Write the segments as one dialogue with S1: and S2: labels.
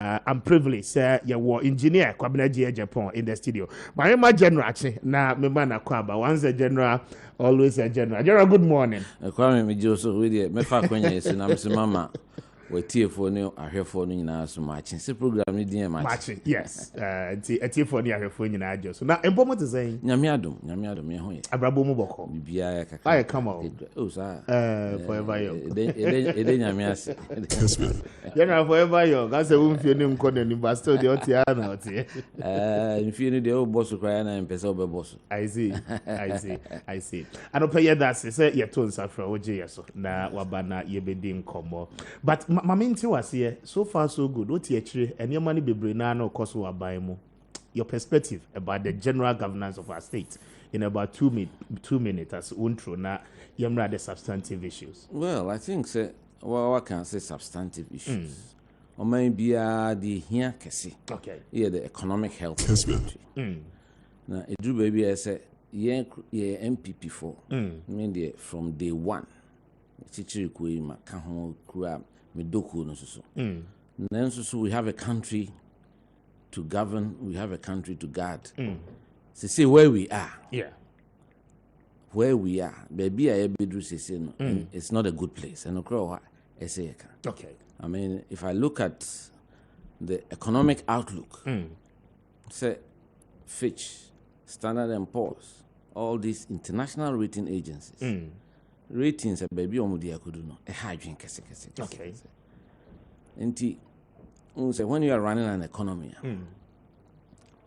S1: I'm privileged, your engineer Kwabena Agyei Agyapong in the studio. My general, na me man Kwaba. Once a general, always a general. General, good morning.
S2: Kwame me Joseph with you. Me fa kwanya esi na mse mama. We tiefo ni ahwefo no nyina so matching. Se program ni din
S1: matching. Yes. Tiefo ni ahwefo nyina ajo. So na empomo te say.
S2: Nyame adom me ho ye.
S1: Abrabo mu boko.
S2: Bibia ya kaka.
S1: Why come on?
S2: Oh sir.
S1: Forever young.
S2: Ede nyame ase.
S1: General forever young. Gas e wumfie ni mkono ni but still the otia na otie.
S2: Mfie ni de o boss cry na mpesa obe boss.
S1: I see. I don't pay that say ye to nsafra oje yeso na wabana ye bedi nkomo. But Maminti was here, so far so good. What you and your money be bring no cost your perspective about the general governance of our state in about 2 minutes as intro na yamra the substantive issues.
S2: Well, I think what can I say substantive issues. Or maybe the here kesi.
S1: Okay.
S2: Yeah, the economic health of the country. Now it do baby I say yeah MPP for mean from day one. Chichiri kui makaho kura Medoku no so. Then so we have a country to govern, we have a country to guard. So say where we are.
S1: Yeah.
S2: Where we are. Baby I bedru say no. It's not a good place. And
S1: okay.
S2: I mean, if I look at the economic outlook, say Fitch, Standard & Poor's, all these international rating agencies. Ratings a baby omudi akudu no e ha adwen kese.
S1: Okay.
S2: Enti say when you are running an economy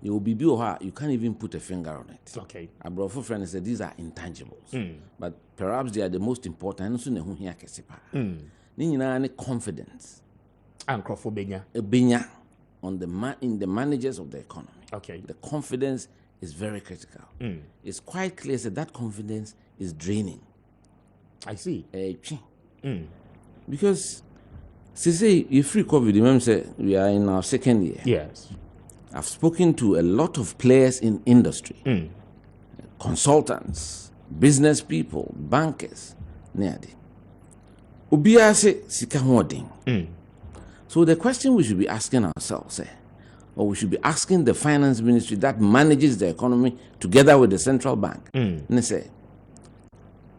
S2: you will be you can't even put a finger on it.
S1: Okay.
S2: Abrofo friend said these are intangibles. But perhaps they are the most important so ne ho hia kese pa. Ni nyina ne confidence
S1: and crofobenya
S2: ebenya on in the managers of the economy.
S1: Okay.
S2: The confidence is very critical. It's quite clear that confidence is draining.
S1: I see.
S2: Because, say, you free COVID, remember, say, we are in our second year.
S1: Yes.
S2: I've spoken to a lot of players in industry, consultants, business people, bankers, Ubia say, sika hoarding. So the question we should be asking ourselves, or we should be asking the finance ministry that manages the economy together with the central bank, and say,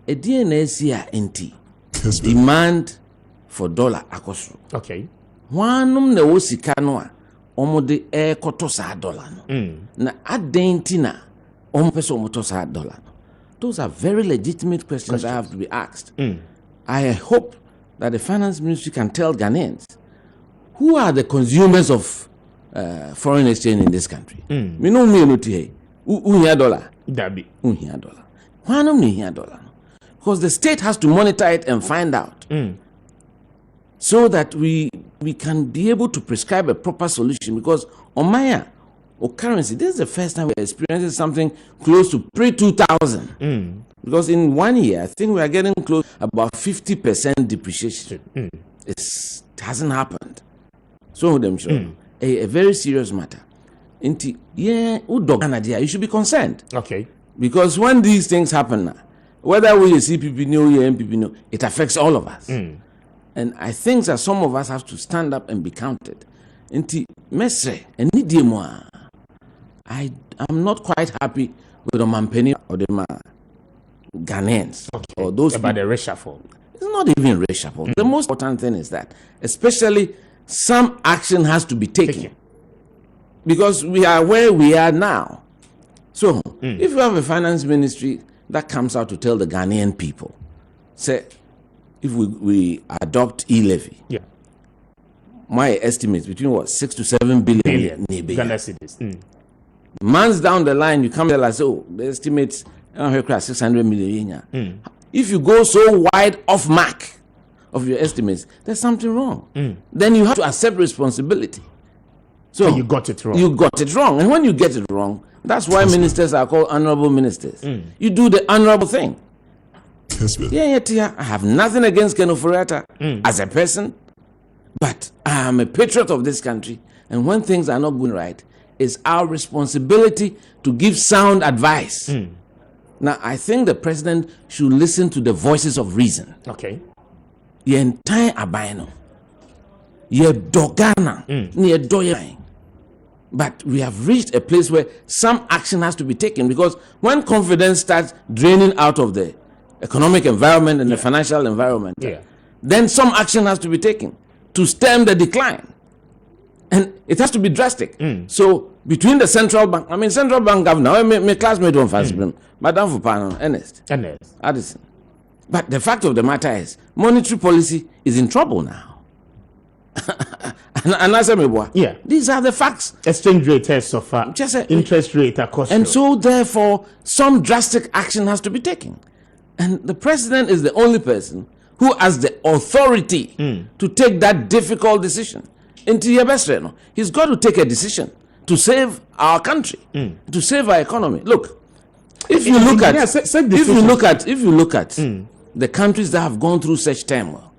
S2: a DNAC NT demand for dollar akosro.
S1: Okay.
S2: One ne wosika no a omode e koto sa dollar no. Na adenti na ompeso omoto sa dollar no. Those are very legitimate questions that have to be asked. I hope that the finance ministry can tell Ghanaians who are the consumers of foreign exchange in this country. Me no me no tie. Who here dollar?
S1: Dabi.
S2: Who here dollar? Why no me here dollar? Because the state has to monitor it and find out so that we can be able to prescribe a proper solution. Because on Maya or currency, this is the first time we're experiencing something close to pre-2000. Because in 1 year, I think we are getting close about 50% depreciation. It hasn't happened. So them sure a very serious matter. You should be concerned.
S1: Okay.
S2: Because when these things happen now, whether we CPP know or MPP know, it affects all of us. And I think that some of us have to stand up and be counted. I'm not quite happy with the Mampeni or the Ghanaians.
S1: Okay.
S2: Or those
S1: about the reshuffle.
S2: It's not even reshuffle. The most important thing is that, especially, some action has to be taken. Because we are where we are now. So, if you have a finance ministry that comes out to tell the Ghanaian people, say, if we adopt e-levy, my estimate between 6 to 7 billion
S1: Ghana cedis.
S2: Months down the line, you come there like, oh, the estimates 600 million. If you go so wide off mark of your estimates, there's something wrong. Then you have to accept responsibility. So
S1: you got it wrong.
S2: You got it wrong. And when you get it wrong, that's why ministers are called honorable ministers. You do the honorable thing. I have nothing against Ken Oforiatta as a person, but I am a patriot of this country. And when things are not going right, it's our responsibility to give sound advice. Now, I think the president should listen to the voices of reason.
S1: Okay.
S2: The entire Abino. ye dogana, near doyang. But we have reached a place where some action has to be taken, because when confidence starts draining out of the economic environment and the financial environment, then some action has to be taken to stem the decline. And it has to be drastic. So between the central bank, I mean, central bank governor, my classmate on first, Madam Fupano, Ernest Addison. But the fact of the matter is, monetary policy is in trouble now. And these are the facts.
S1: Exchange rate has suffered. Interest rate across.
S2: And so, therefore, some drastic action has to be taken. And the president is the only person who has the authority to take that difficult decision. He's got to take a decision to save our country, to save our economy. Look, if you look at the countries that have gone through such turmoil,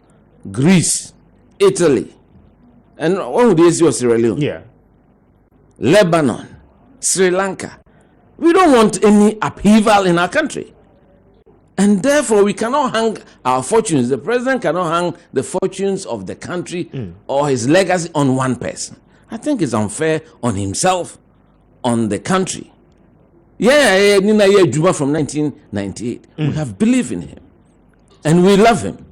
S2: Greece, Italy, and one of these was Sierra Leone, Lebanon, Sri Lanka. We don't want any upheaval in our country. And therefore, we cannot hang our fortunes. The president cannot hang the fortunes of the country or his legacy on one person. I think it's unfair on himself, on the country. Nina Juba from 1998. We have believed in him. And we love him.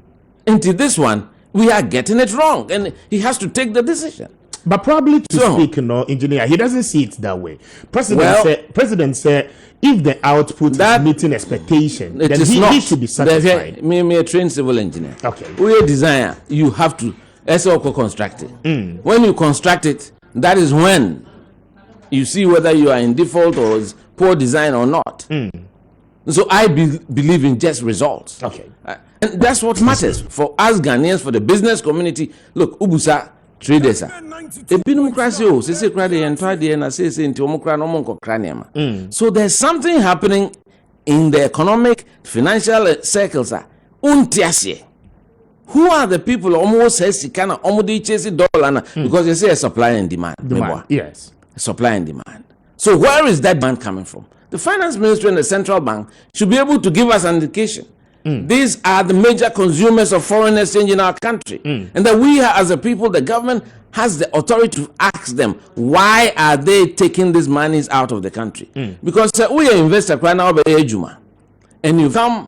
S2: Until this one, we are getting it wrong. And he has to take the decision.
S1: But probably to speak, engineer, he doesn't see it that way. President said, if the output is meeting expectation, then he should be satisfied.
S2: Me a trained civil engineer.
S1: Okay.
S2: We a designer. You have to construct it. When you construct it, that is when you see whether you are in default or is poor design or not. So I believe in just results.
S1: Okay.
S2: And that's what matters for us Ghanaians, for the business community. Look, Ubusa traders. So there's something happening in the economic, financial circles. Who are the people almost says kind of almost chasing dollar because they say a supply and demand.
S1: Yes.
S2: Supply and demand. So where is that demand coming from? The finance ministry and the central bank should be able to give us an indication. These are the major consumers of foreign exchange in our country. And that we as a people, the government has the authority to ask them, why are they taking these monies out of the country? Because we are investors right now, and you come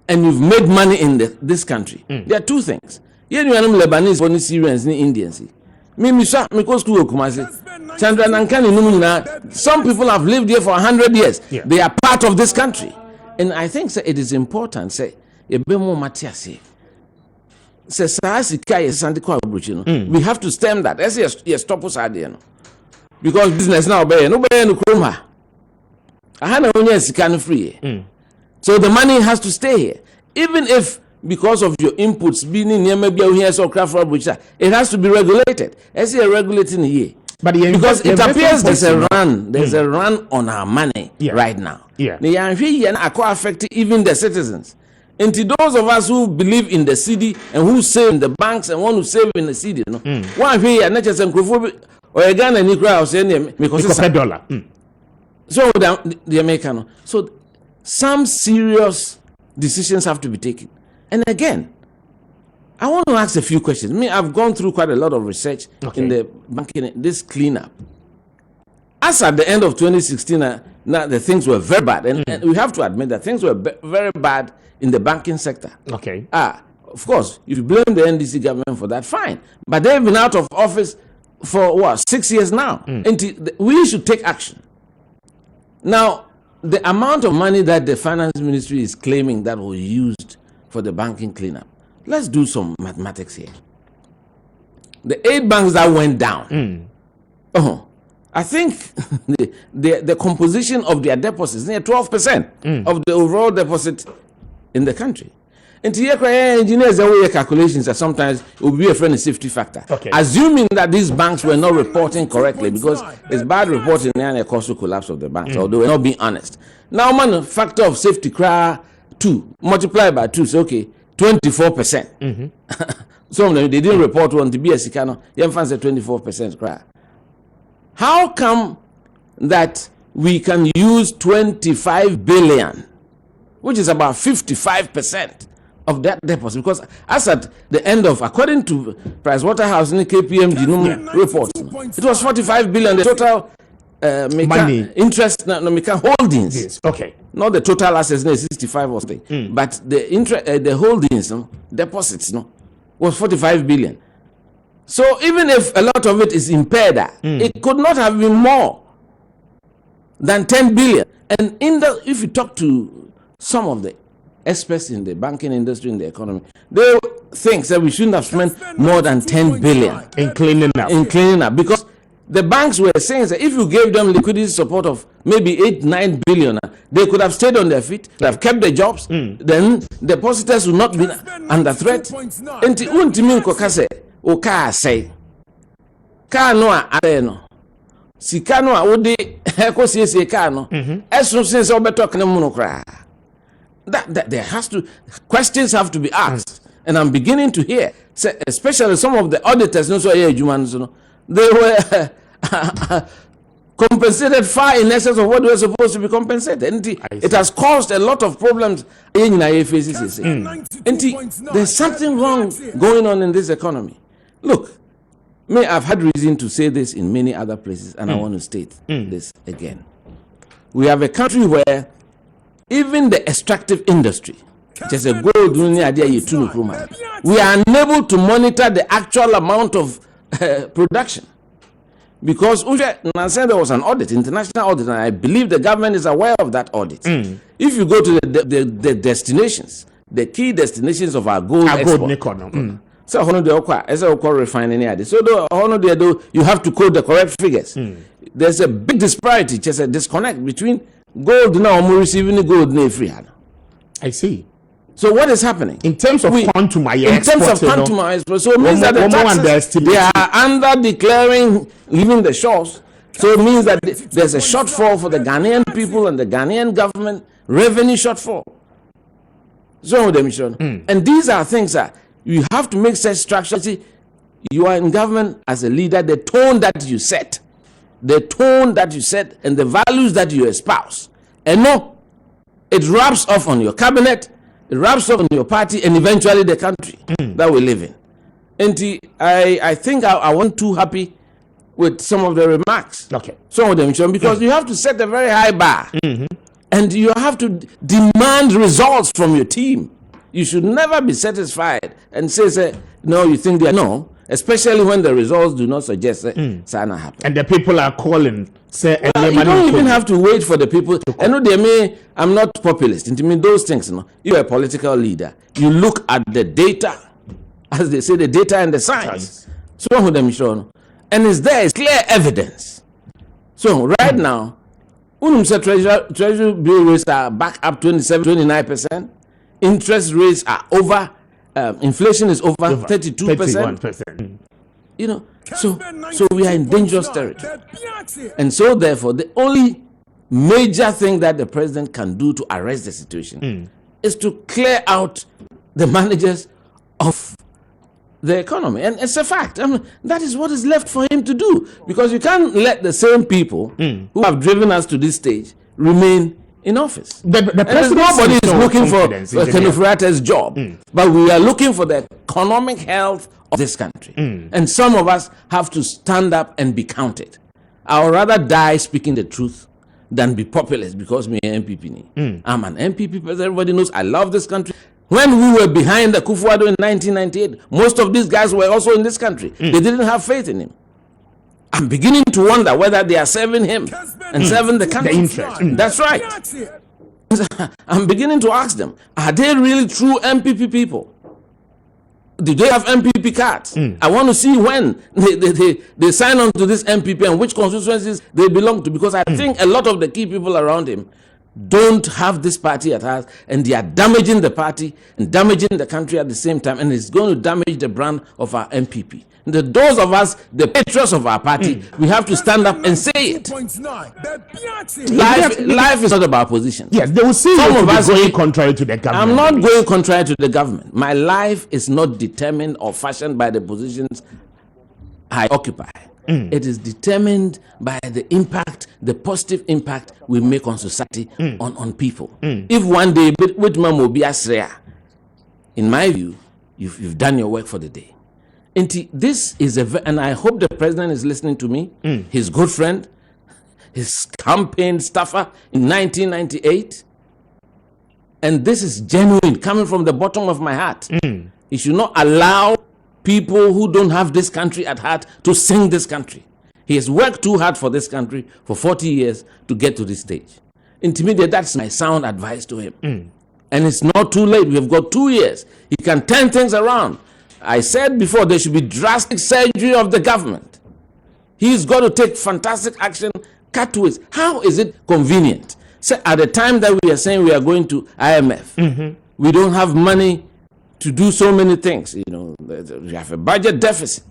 S2: and you've made money in this country. There are two things. Lebanese, Syrians, Indians. Some people have lived here for 100 years. They are part of this country. And I think it is important, we have to stem that. Stop us because business now so the money has to stay here. Even if because of your inputs it has to be regulated. Regulating here. But because it appears there's a run on our money right now. Affecting even the citizens. And to those of us who believe in the city and who save in the banks and want to save in the city, one here not just or again and because
S1: dollar.
S2: So the American. So some serious decisions have to be taken. And again, I want to ask a few questions. I've gone through quite a lot of research in the banking, this cleanup. As at the end of 2016, now the things were very bad. And we have to admit that things were very bad in the banking sector.
S1: Okay.
S2: Of course, if you blame the NDC government for that, fine. But they've been out of office for 6 years now. And we should take action. Now, the amount of money that the finance ministry is claiming that was used for the banking cleanup, let's do some mathematics here. The 8 banks that went down, I think the composition of their deposits near 12% of the overall deposit in the country. And to engineers away calculations that sometimes it will be a friendly safety factor. Assuming that these banks were not reporting correctly, because it's bad reporting and a cost collapse of the banks, although we're not being honest. Now, man, factor of safety cry 2 multiplied by 2, so 24%. Some of them they didn't report one to be a Sikano. Young fans 24% cry. How come that we can use 25 billion, which is about 55% of that deposit, because as at the end of, according to Pricewaterhouse and KPMG reports, it was 45 billion, the total
S1: money
S2: interest holdings.
S1: Yes. Okay.
S2: Not the total assets, 65 or something, but the interest, the holdings, deposits, was 45 billion. So even if a lot of it is impaired, it could not have been more than 10 billion. And if you talk to some of the experts in the banking industry, in the economy, they think that we shouldn't have spent more than 10 billion
S1: in cleaning up.
S2: Because the banks were saying that if you gave them liquidity support of maybe 8-9 billion, they could have stayed on their feet, they have kept their jobs, then depositors would not be under threat. And car no a sika no a wode ekosiesie car no eso since obetok na mu no kra that there has to, questions have to be asked. And I'm beginning to hear, especially some of the auditors, they were compensated far in excess of what they were supposed to be compensated. And it has caused a lot of problems. There's something wrong going on in this economy. Look, I've had reason to say this in many other places, and I want to state this again. We have a country where even the extractive industry, just a gold idea, we are unable to monitor the actual amount of production. Because there was an audit, international audit, and I believe the government is aware of that audit. If you go to the destinations, the key destinations of our gold export, so refining, so you have to quote the correct figures. There's a big disparity, just a disconnect between gold now receiving the gold in free hand.
S1: I see.
S2: So what is happening
S1: in terms of quantum? So
S2: it means that the taxes, they are under declaring leaving the shores. So it means that there's a shortfall for the Ghanaian people and the Ghanaian government, revenue shortfall. So and these are things that you have to make such structures. You are in government as a leader. The tone that you set, and the values that you espouse, and no, it rubs off on your cabinet, it rubs off on your party, and eventually the country that we live in. And I think I wasn't too happy with some of the remarks.
S1: Okay.
S2: Some of them, because you have to set a very high bar, and you have to demand results from your team. You should never be satisfied and say no, you think they are no. Especially when the results do not suggest that sana happen.
S1: And the people are calling.
S2: You don't even have to wait for the people. I know I'm not populist. I mean those things. You're a political leader. You look at the data, as they say, the data and the science. So and it's clear evidence. So right now, Treasury bill rates are back up 27-29%. Interest rates are over. Inflation is over 32%. So we are in dangerous territory. And so therefore, the only major thing that the president can do to arrest the situation is to clear out the managers of the economy. And it's a fact. That is what is left for him to do. Because you can't let the same people who have driven us to this stage remain in office. The nobody is looking for Kenufurate's job, but we are looking for the economic health of this country. And some of us have to stand up and be counted. I would rather die speaking the truth than be populist because me an MPP. I'm an MPP because everybody knows I love this country. When we were behind Akufo Addo in 1998, most of these guys were also in this country. They didn't have faith in him. I'm beginning to wonder whether they are serving him and serving the country.
S1: The interest.
S2: That's right. I'm beginning to ask them, are they really true MPP people? Do they have MPP cards? I want to see when they sign on to this MPP and which constituencies they belong to, because I think a lot of the key people around him don't have this party at heart, and they are damaging the party and damaging the country at the same time, and it's going to damage the brand of our MPP. Those of us, the patriots of our party, we have to stand up and say it. Life is not about position.
S1: Yes, they will see some of us going contrary to the government.
S2: I'm not going contrary to the government. My life is not determined or fashioned by the positions I occupy. It is determined by the impact, the positive impact we make on society, on people. If one day, with will be Asrea, in my view, you've done your work for the day. And this is and I hope the president is listening to me, his good friend, his campaign staffer in 1998. And this is genuine, coming from the bottom of my heart. You should not allow people who don't have this country at heart to sing this country. He has worked too hard for this country for 40 years to get to this stage. Intermediate, that's my sound advice to him. And it's not too late. We have got 2 years. He can turn things around. I said before, there should be drastic surgery of the government. He's got to take fantastic action, cut to it. How is it convenient? So at the time that we are saying we are going to IMF, we don't have money to do so many things. You know, we have a budget deficit.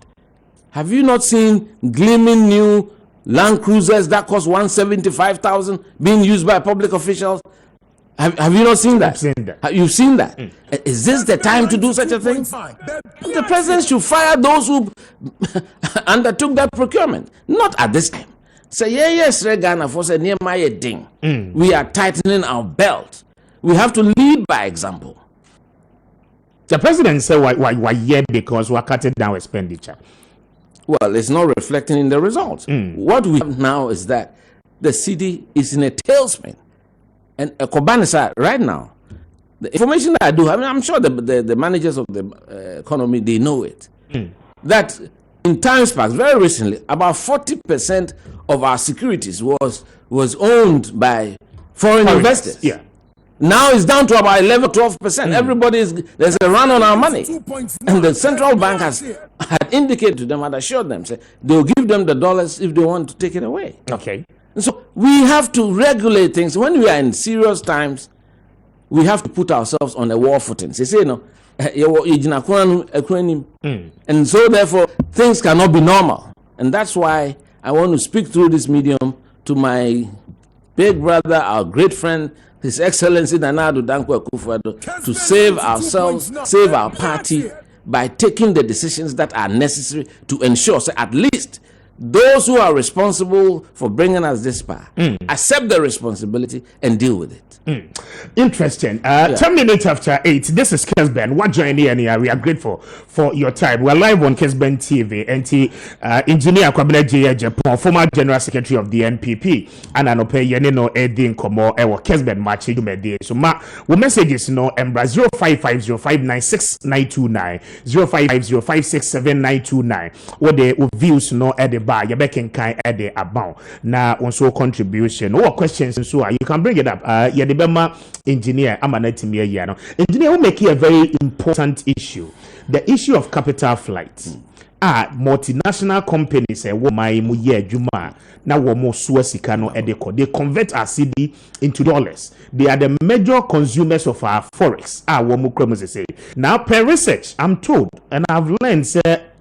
S2: Have you not seen gleaming new Land Cruisers that cost 175,000 being used by public officials? Have you not seen that?
S1: I've seen that.
S2: You've seen that. Is this the time to do such a thing? The president should fire those who undertook that procurement. Not at this time. Say, yes, Ghana for say near my ding. We are tightening our belt. We have to lead by example.
S1: The president said why because we're cutting down expenditure.
S2: Well, it's not reflecting in the results. What we have now is that the city is in a tailspin. And Kwabena right now, the information that I do, I mean, I'm sure the managers of the economy, they know it. That in times past, very recently, about 40% of our securities was owned by foreign investors.
S1: Yeah.
S2: Now it's down to about 11-12%. There's a run on our money. And the central bank had indicated to them, had assured them, say, they'll give them the dollars if they want to take it away.
S1: Okay.
S2: And so we have to regulate things. When we are in serious times, we have to put ourselves on a war footing. They say, and so therefore things cannot be normal. And that's why I want to speak through this medium to my big brother, our great friend, His Excellency Nana Addo Akufo Addo, to save ourselves, save our party by taking the decisions that are necessary to ensure, so at least those who are responsible for bringing us this far accept the responsibility and deal with it.
S1: Interesting. 10 minutes after 8, this is Kessben. What joining here? We are grateful for your time. We're live on Kessben TV. And Engineer Kwabena Agyei Agyapong, former General Secretary of the NPP, and an opinion Edin Komo, Kessben March. So, we messages no Embra 0550596929, 0550567929. What the views no at the bar, you can at the about now also contribution. Or questions so you can bring it up. Bema engineer Amanetimi Yano. Engineer will make a very important issue. The issue of capital flight. Multinational companies my muye juma na womo suesikano edeko. They convert our CD into dollars. They are the major consumers of our forex. Womo kremos say. Now per research, I'm told and I've learned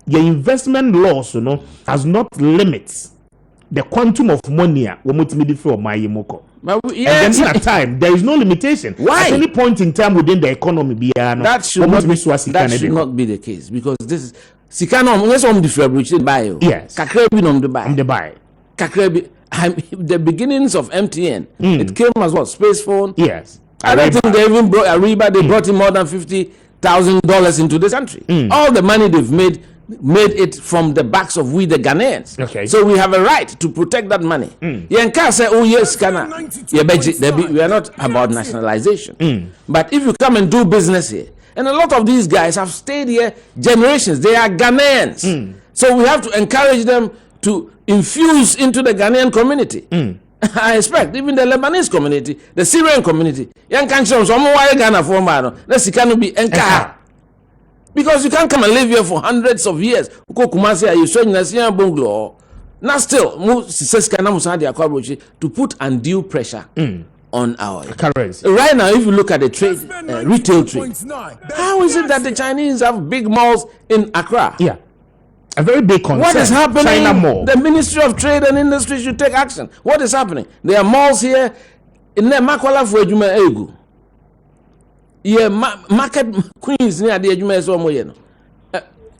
S1: your investment laws has not limits the quantum of money womo for my yemoko.
S2: But
S1: yes. And then at time there is no limitation.
S2: Why?
S1: At any point in time within the economy,
S2: that should not be the case, because this is Sikano. Let's buy.
S1: Yes.
S2: The buy. The beginnings of MTN. It came as what? Space phone.
S1: Yes.
S2: I don't think they even brought Ariba. They brought in more than $50,000 into this country. All the money they've made it from the backs of we the Ghanaians.
S1: Okay.
S2: So we have a right to protect that money. Yanka say, oh yes, Ghana. We are not about nationalization. But if you come and do business here, and a lot of these guys have stayed here generations, they are Ghanaians. So we have to encourage them to infuse into the Ghanaian community. I expect even the Lebanese community, the Syrian community, Yanka Ghana for man, let's be encouraged. Because you can't come and live here for hundreds of years. Now still, to put undue pressure on our currency. Right now, if you look at the trade, retail trade, how is it that the Chinese have big malls in Accra?
S1: Yeah, a very big concern.
S2: What is happening?
S1: China Mall.
S2: The Ministry of Trade and Industry should take action. What is happening? There are malls here in the Makwala for Ejuma Egu. Yeah, market queens near the Ejuma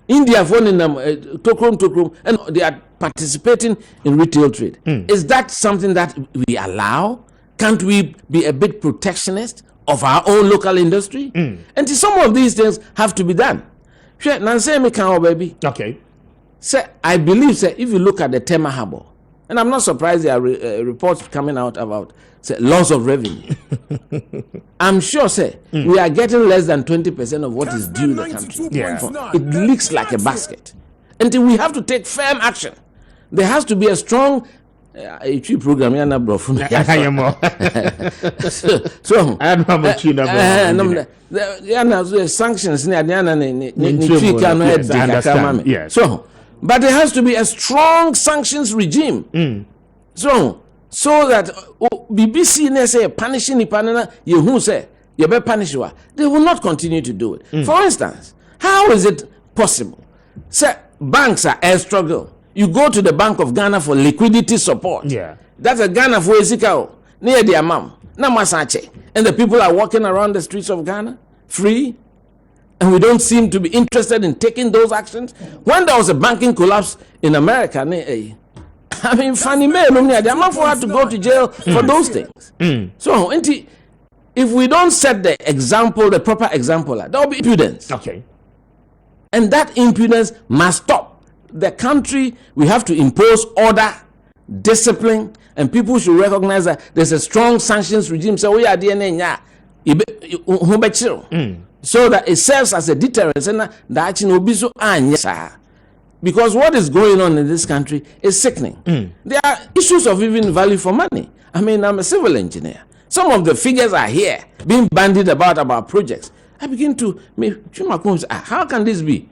S2: India phone in them tokrom, and they are participating in retail trade. Is that something that we allow? Can't we be a bit protectionist of our own local industry. And some of these things have to be done. Baby.
S1: Okay.
S2: Say, I believe, say, if you look at the Tema Harbor, and I'm not surprised there are reports coming out about loss of revenue. I'm sure, say, we are getting less than 20% of what is due the country.
S1: Yeah.
S2: It leaks like a basket. And we have to take firm action. There has to be a strong program. So
S1: I don't know much
S2: sanctions.
S1: Yes.
S2: So, but there has to be a strong sanctions regime. So that BBC say punishing the panana, you who say you be punish, they will not continue to do it. For instance, how is it possible? Say banks are air struggle. You go to the Bank of Ghana for liquidity support.
S1: Yeah.
S2: That's a Ghana for Esikao, near their mom. Namasache. And the people are walking around the streets of Ghana free. And we don't seem to be interested in taking those actions. When there was a banking collapse in America, I mean, Fannie Mae, the man for had to go to jail for those things. So, if we don't set the example, the proper example, there will be impudence.
S1: Okay.
S2: And that impudence must stop. The country, we have to impose order, discipline, and people should recognize that there's a strong sanctions regime. So we are DNA, so that it serves as a deterrent. Because what is going on in this country is sickening. There are issues of even value for money. I mean, I'm a civil engineer. Some of the figures are here being bandied about projects. I begin to how can this be?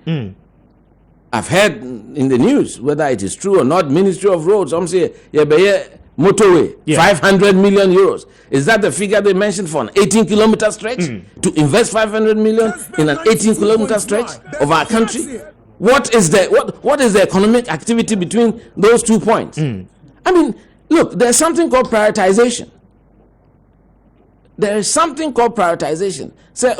S2: I've heard in the news, whether it is true or not, Ministry of Roads, some say, motorway, 500 million euros. Is that the figure they mentioned for an 18-kilometer stretch? To invest 500 million in an 18-kilometer stretch of our country? What is the economic activity between those 2 points? I mean, look, there's something called prioritization. There is something called prioritization. So,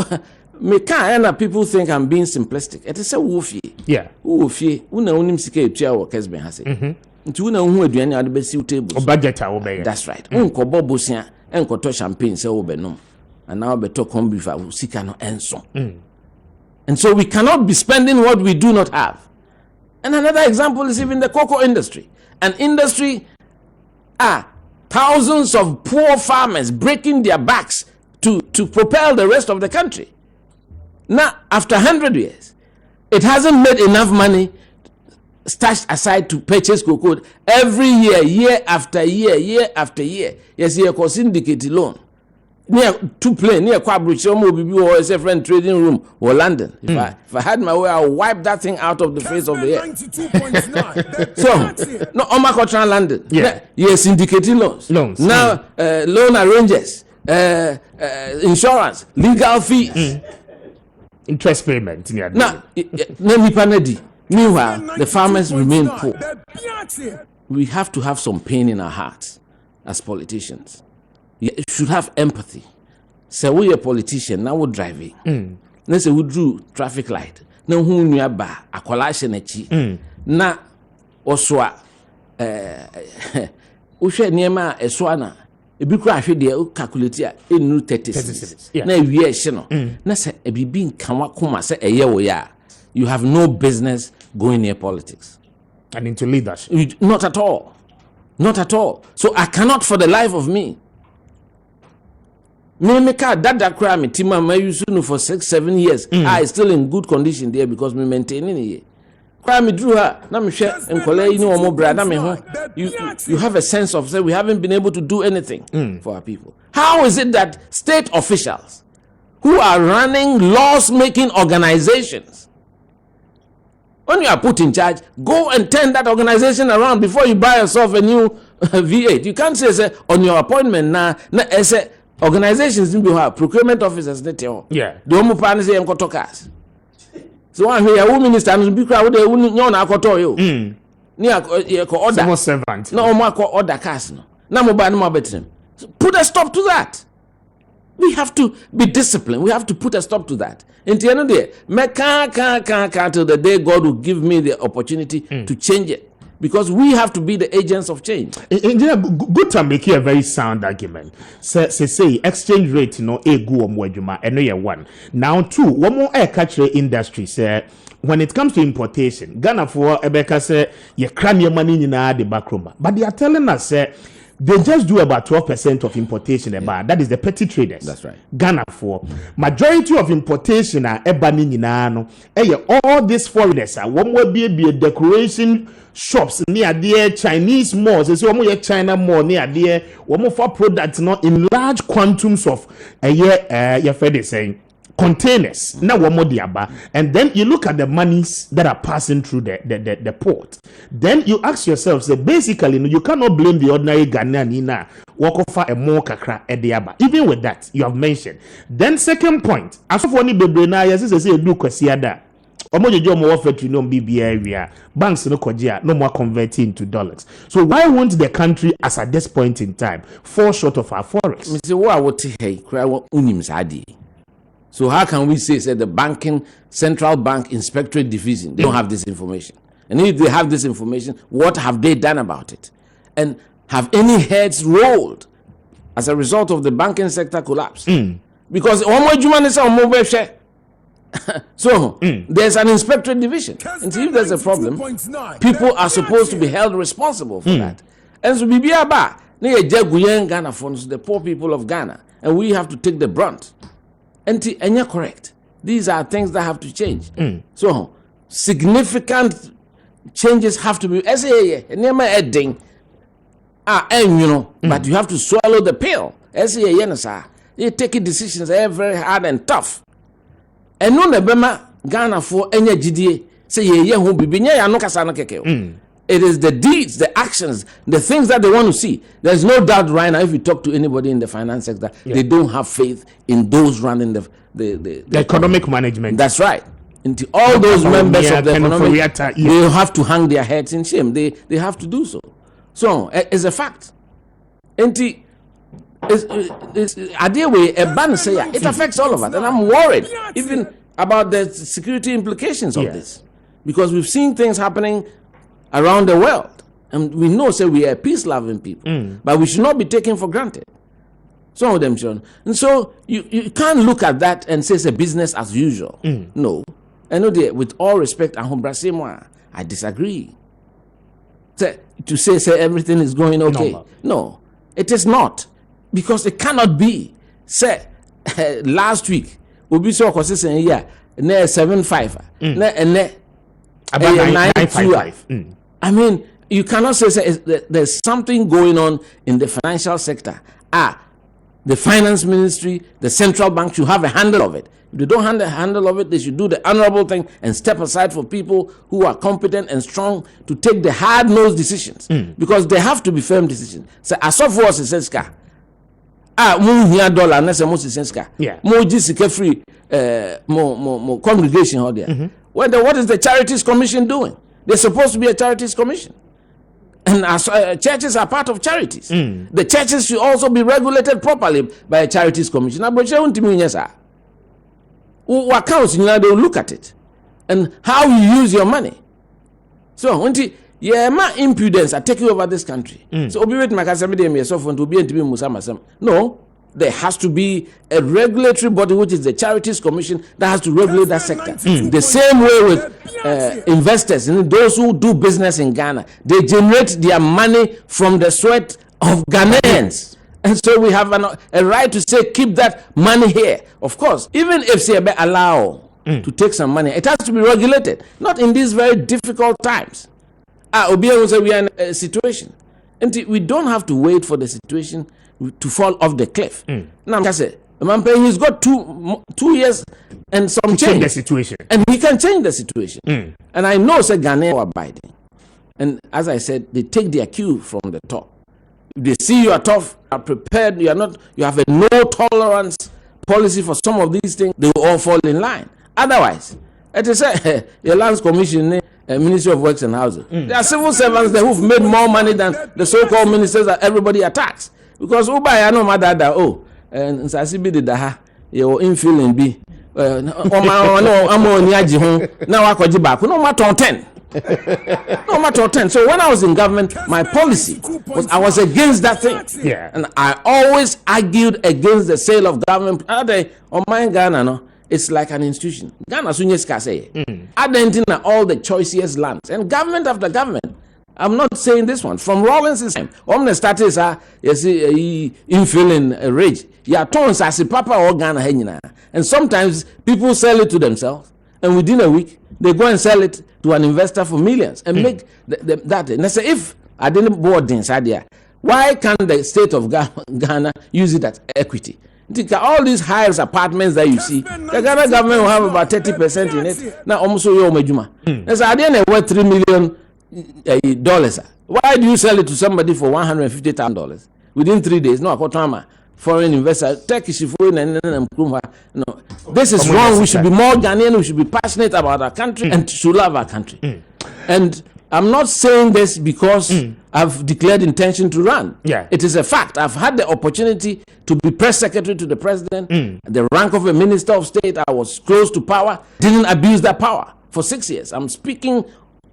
S2: people think I'm being simplistic. It is a woofy.
S1: Yeah.
S2: Woofy. Una unim sike etua wo Kessben ha se. Nti una hu aduane ade be siw table.
S1: Budget a wo be.
S2: That's right. Unko bobosia, enko to champagne se wo be nom. And now be to come beef sika no enso. And so we cannot be spending what we do not have. And another example is even the cocoa industry. An industry thousands of poor farmers breaking their backs to propel the rest of the country. Now, after 100 years, it hasn't made enough money stashed aside to purchase cocoa every year after year. Yes, you can syndicate loan. Near two plane, near Kwabena or a friend trading room or London. If I had my way, I'll wipe that thing out of the face of the earth. So, no, Omakotran London.
S1: Yeah.
S2: Yes, syndicating loans. Now, loan arrangers, insurance, legal fees.
S1: Interest payment.
S2: Now, meanwhile, the farmers remain poor. We have to have some pain in our hearts as politicians. You should have empathy. Say we a politician, now we're driving. Let's say we drew traffic light. Now who knew about a collation echi. Na oswa ushe niema eswana. Ebi kura ahwe de calculate a enu 36. Na ewie ehye no. Na say ebibi nkanwa koma say eye wo ya. You have no business going near politics
S1: and into leadership.
S2: Not at all. Not at all. So I cannot for the life of me. Me that cry me tima my use for 6-7 years. I still in good condition there because me maintaining it. Cry me drew her. Na me share and collect you know more brother me home. You have a sense of say we haven't been able to do anything for our people. How is it that state officials who are running laws-making organizations, when you are put in charge, go and turn that organization around before you buy yourself a new V8. You can't say on your appointment now, say organizations in have procurement officers.
S1: Yeah.
S2: The only plan is to cars. So one here, a minister and be crowd with the near order
S1: servant.
S2: No more order cars. No more by no better. Put a stop to that. We have to be disciplined. We have to put a stop to that. In the end of the day, till the day God will give me the opportunity to change it. because we have to be the agents of change.
S1: Engineer, good to make a very sound argument. Say exchange rate, you know, a go on and no one. Now, two, one more air catcher industry, say, when it comes to importation, Ghana for Ebeka say, you cram your money in the back room. But they are telling us, they just do about 12% of importation about that is the petty traders.
S2: That's right.
S1: Ghana for majority of importation are ebani nyinaa all these foreigners are one will be a decoration shops near there Chinese malls so one China mall near there one more for products not in large quantums of a year your friend is saying containers now one more diaba and then you look at the monies that are passing through the port, then you ask yourself, say basically you cannot blame the ordinary Ghanaian walk offer a more kakra ediaba. Even with that you have mentioned. Then second point, as of one bebrena yes say do kwasiada omojejo mo offer to no BBI area banks no kojia no more converting into dollars. So why won't the country as at this point in time fall short of our forex?
S2: Mr. What hey cry unim sadi. So how can we say the central bank inspectorate division, they don't have this information? And if they have this information, what have they done about it? And have any heads rolled as a result of the banking sector collapse? Because so there's an inspectorate division. And so if there's a problem, people are supposed to be held responsible for that. And so Ghana funds the poor people of Ghana, and we have to take the brunt. And you're correct. These are things that have to change. So significant changes have to be. But you have to swallow the pill. You take decisions very hard and tough. And no nebema Ghana for any GDA say it is the deeds, the actions, the things that they want to see. There's no doubt right now, if you talk to anybody in the finance sector, they don't have faith in those running the
S1: economic management.
S2: That's right. Into all those members of the economic, they have to hang their heads in shame. They have to do so. So it's a fact. It affects all of us, and I'm worried even about the security implications of this, because we've seen things happening around the world, and we know we are peace-loving people, but we should not be taken for granted. Some of them should. And so you can't look at that and say it's a business as usual. No. I know that with all respect, I disagree. To say everything is going okay. No, it is not. Because it cannot be. Say, last week, we saw consistent here, 7.5, and 9.5. I mean, you cannot say there's something going on in the financial sector. The finance ministry, the central bank should have a handle of it. If they don't have a handle of it, they should do the honorable thing and step aside for people who are competent and strong to take the hard-nosed decisions. Because they have to be firm decisions. So, as of was senska. $1 unless mo senska. Mo jisike free mo congregation out there. What is the Charities Commission doing? They're supposed to be a Charities Commission. And as churches are part of charities. The churches should also be regulated properly by a Charities Commission. Now, but they'll look at it and how you use your money. So, impudence are taking over this country. So, no. There has to be a regulatory body, which is the Charities Commission, that has to regulate that sector. The same way with investors, those who do business in Ghana, they generate their money from the sweat of Ghanaians. And so we have a right to say, keep that money here. Of course, even if CB allow to take some money, it has to be regulated. Not in these very difficult times. We are in a situation. And we don't have to wait for the situation to fall off the cliff. Now, he's got 2 years and some change
S1: the situation,
S2: and he can change the situation. And I know Ghanaians are abiding, and as I said, they take their cue from the top. If they see you are tough, are prepared, you have a no tolerance policy for some of these things, they will all fall in line. Otherwise, it is your Lands Commission, Ministry of Works and Housing. There are civil servants there who've made more money than the so-called ministers that everybody attacks. Because I know my dad, and Sasibi did that, your infilling be. Now I could back, no matter 10. No matter 10. So when I was in government, my policy was I was against that thing.
S1: Yeah.
S2: And I always argued against the sale of government. On my Ghana, no, it's like an institution. Ghana Sunyes say. Adentina all the choicest lands. And government after government. I'm not saying this one. From Rawlings' time, the status you see infilling a rage. Yeah, tons as a papa or Ghana henina. And sometimes people sell it to themselves, and within a week they go and sell it to an investor for millions and make that. And I say, if I didn't board inside there, why can't the state of Ghana use it as equity? All these high-rise apartments that you see, the Ghana government will have about 30% in it. Now, almost so that's I didn't worth $3 million. Why do you sell it to somebody for $150,000 within 3 days? No, foreign investor, Turkish no. This is wrong. We should be more Ghanaian. We should be passionate about our country and should love our country. And I'm not saying this because I've declared intention to run.
S1: Yeah.
S2: It is a fact. I've had the opportunity to be press secretary to the president, the rank of a minister of state. I was close to power, didn't abuse that power for 6 years. I'm speaking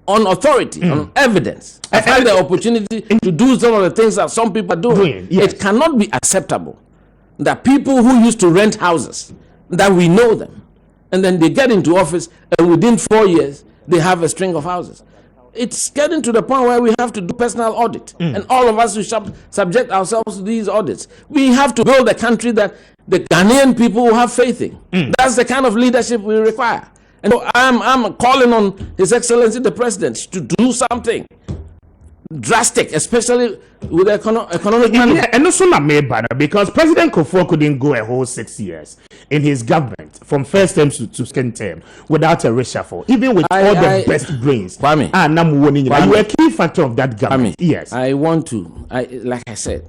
S2: on authority, on evidence. I've had the opportunity to do some of the things that some people are doing.
S1: Yes.
S2: It cannot be acceptable that people who used to rent houses, that we know them, and then they get into office, and within 4 years, they have a string of houses. It's getting to the point where we have to do personal audit, and all of us should subject ourselves to these audits. We have to build a country that the Ghanaian people will have faith in. That's the kind of leadership we require. And so I'm calling on His Excellency the President to do something drastic, especially with economic management.
S1: Yeah, and also not made banner because President Kufuor couldn't go a whole 6 years in his government from first term to second term without a reshuffle, even with all the best brains.
S2: Kwame,
S1: you were a key factor of that government.
S2: Kwame,
S1: yes,
S2: I want to. Like I said,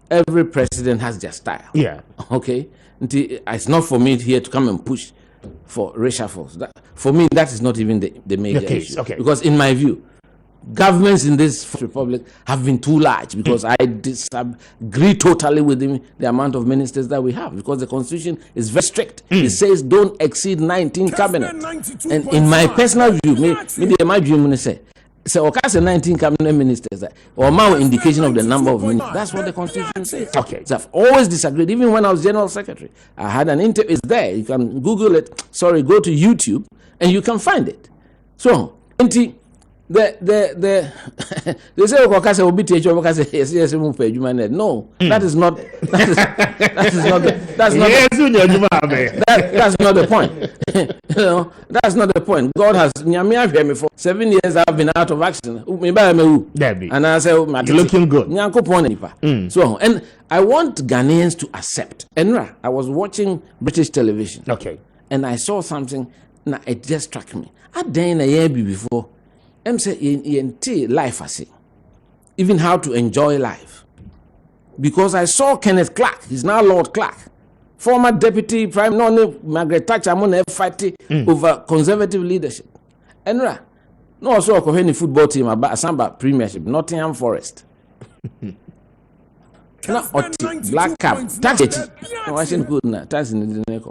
S2: every president has their style.
S1: Yeah.
S2: Okay. It's not for me here to come and push for reshuffles. For me, that is not even the major
S1: case,
S2: issue.
S1: okay.
S2: Because in my view, governments in this republic have been too large, because I disagree totally with the amount of ministers that we have, because the constitution is very strict. It says don't exceed 19 cabinets. And in my personal view, maybe my view say, so okay, 19 cabinet ministers or more indication of the number of ministers. That's what the constitution says.
S1: Okay.
S2: So I've always disagreed. Even when I was general secretary, I had an interview. It's there. You can Google it. Sorry, go to YouTube and you can find it. So, they say okay, will be teacher because yes, no, that is not that's not the point. You know, that's not the point. God has me for 7 years. I've been out of action, and I say,
S1: you're looking good.
S2: So, and I want Ghanaians to accept. And I was watching British television,
S1: okay,
S2: and I saw something. Now it just struck me. I'd done a year before. I'm saying life, I say, even how to enjoy life, because I saw Kenneth Clark. He's now Lord Clark, former deputy prime minister Margaret Thatcher. I'm on fighting over conservative leadership. And no, also a football team about Samba Premiership, Nottingham Forest. Black cap, tax. Washington good na tax in the neck.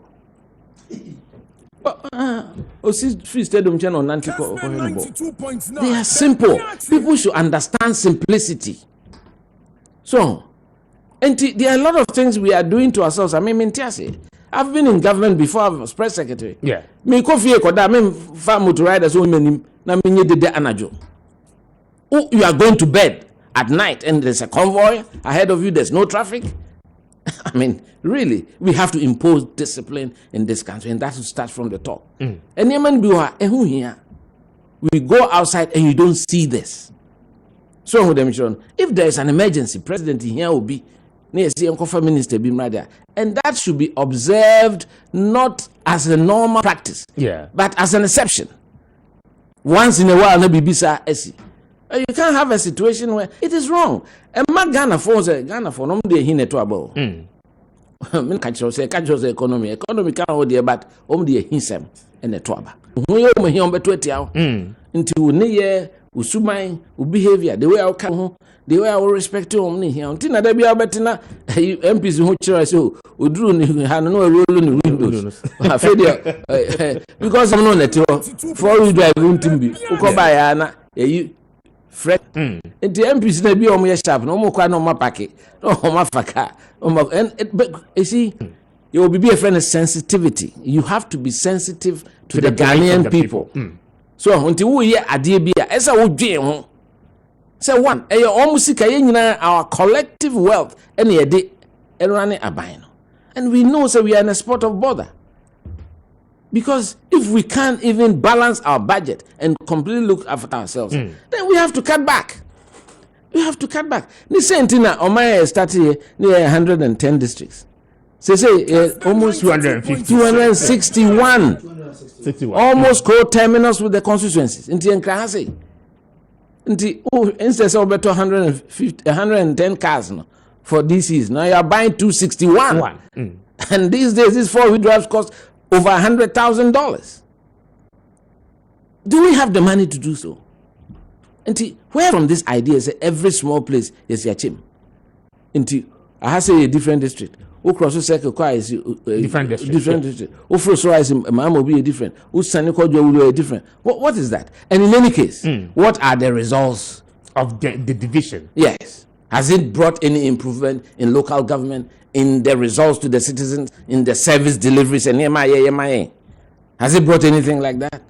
S2: Free Stadium channel they are simple. People should understand simplicity. So, and there are a lot of things we are doing to ourselves. I mean, I've been in government before. I was press secretary.
S1: Yeah.
S2: Me coffee koda. Me farm motor riders. So many. Na me nye de anajo. Oh, you are going to bed at night and there's a convoy ahead of you. There's no traffic. I mean, really, we have to impose discipline in this country, and that will start from the top. And we go outside and you don't see this. So, if there is an emergency, president here will be minister, and that should be observed not as a normal practice, but as an exception. Once in a while, no bibisa esi. You can't have a situation where it is wrong. And Ghana for no de hine to abo. Men catch economy can't hold there, but de hinsem and the twaba. We me here on 20 hour until near usumai, behavior, the way I can, the way I will respect you on here. Until I be able to MPs who chair so Udru had no role in the windows. Because I'm not let for you drive won't be Ukobayana, you fret. And the MPs may be on your shop, no more quite on my packet, no my faka. But you see, you will be a friend of sensitivity. You have to be sensitive to the Ghanaian people. So until we hear Adibia, as I would dream. Say one, almost our collective wealth and a day running a bino. And we know so we are in a spot of bother. Because if we can't even balance our budget and completely look after ourselves, then we have to cut back. We have to cut back. This Sentina Omaya started here near 110 districts. So say almost 250, 261. Almost co-terminus with the constituencies. Instead of 110 cars for DCs, now you are buying 261. And these days, these 4-wheel drives cost over $100,000. Do we have the money to do so? And where from this idea say every small place is your chim? I have say a different district. Across the circle is
S1: different district.
S2: Different district. Is Mamo be a different. Will different. What is that? And in any case, what are the results
S1: of the division?
S2: Yes. Has it brought any improvement in local government, in the results to the citizens, in the service deliveries and MIA? Has it brought anything like that?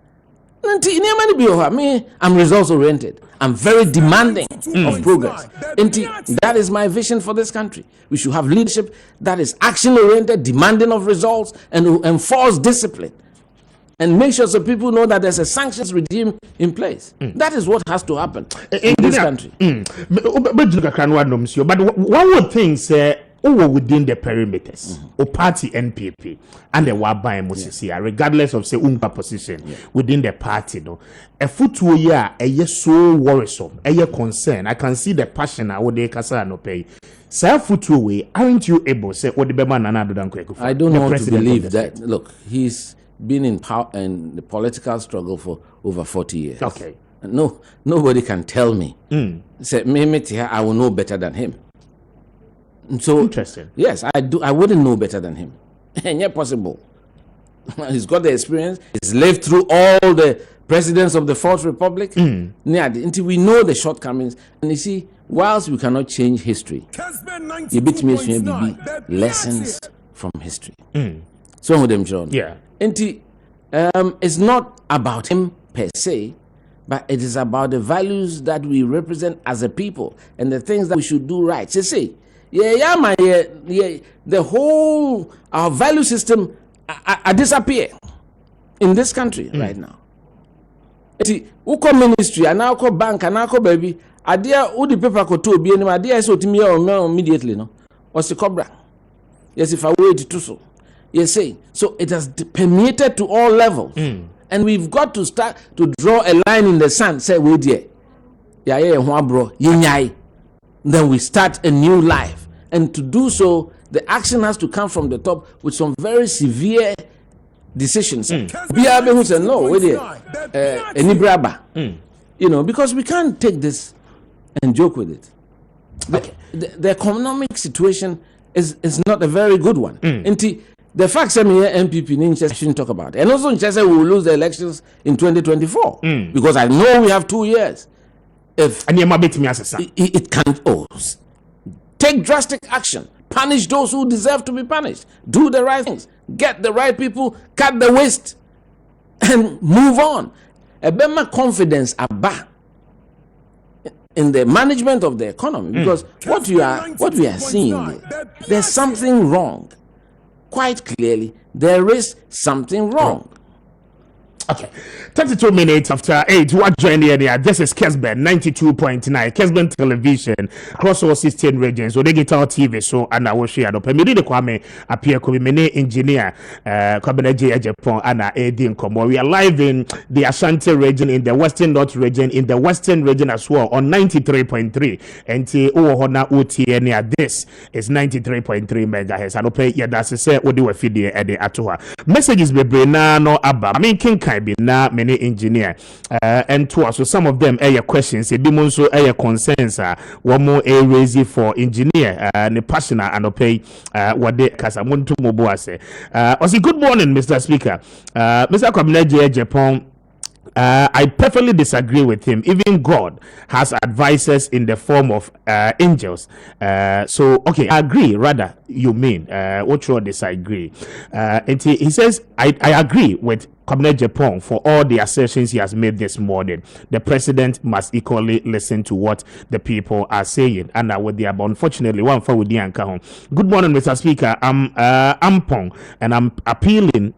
S2: I'm results oriented. I'm very demanding of progress. That is my vision for this country. We should have leadership that is action oriented, demanding of results, and enforce discipline. And make sure so people know that there's a sanctions regime in place. That is what has to happen in this country.
S1: But one would think, say, within the perimeters, or party NPP and the Wabai Moses here, regardless of say umpa position within the party, no, a foot year, a yes so worrisome, a year concern. I can see the passion I would they kasa no pay. Sir foot away, aren't you able say what the Beman and Akufo?
S2: I don't want to believe that. Look, he's been in power and the political struggle for over 40 years.
S1: Okay.
S2: No, nobody can tell me. Say me, I will know better than him. So
S1: interesting.
S2: Yes, I do. I wouldn't know better than him. And yet possible. He's got the experience. He's lived through all the presidents of the Fourth Republic. Until we know the shortcomings. And you see, whilst we cannot change history, you beat me lessons from history. Some of them, John.
S1: Yeah.
S2: It's not about him per se, but it is about the values that we represent as a people and the things that we should do right. So say, the whole our value system disappear in this country right now. Uko ministry and now bank and now baby idea who the paper could to be any idea so to me immediately no or the cobra. Yes, if I wait to so. Yes, say so it has permeated to all levels. And we've got to start to draw a line in the sand, say wait there. Bro, then we start a new life. And to do so, the action has to come from the top with some very severe decisions. Biabe who said, no, wait there. Any braba. Because we can't take this and joke with it. The economic situation is not a very good one. The fact that MPP shouldn't talk about it. And also, we will lose the elections in 2024. Because I know we have 2 years. If it can take drastic action, punish those who deserve to be punished, do the right things, get the right people, cut the waste, and move on. A better confidence about in the management of the economy, because what we are seeing there's something wrong. Quite clearly, there is something wrong.
S1: Okay, 32 minutes after 8. What join here? This is Kessben 92.9. Kessben Television across all 16 regions. So they get our TV. So and I will share up. Me the Kwame appear to be many engineer. Kwabena Agyei Agyapong and Edin Komo. We are live in the Ashanti region, in the Western North region, in the Western region as well on 93.3. And Hona OTN. This is 93.3 megahertz. I don't pay. Yeah, that's say what do we feed here at the Atoha. Messages be no abba. I mean, King Kai. be na many engineer and to us. So some of them air questions, a bit so air concerns one more a raise for engineer the passion and pay what they Casamuntu Moboase. Also, good morning, Mr. Speaker. Mr. Kwabena Agyei Agyapong. I perfectly disagree with him. Even God has advisors in the form of angels. So, okay, I agree. Rather, you mean what you disagree? And he says, I agree with Kwabena Agyapong for all the assertions he has made this morning. The president must equally listen to what the people are saying. And with the unfortunately, one for with the anchor. Good morning, Mr. Speaker. I'm Ampong, and I'm appealing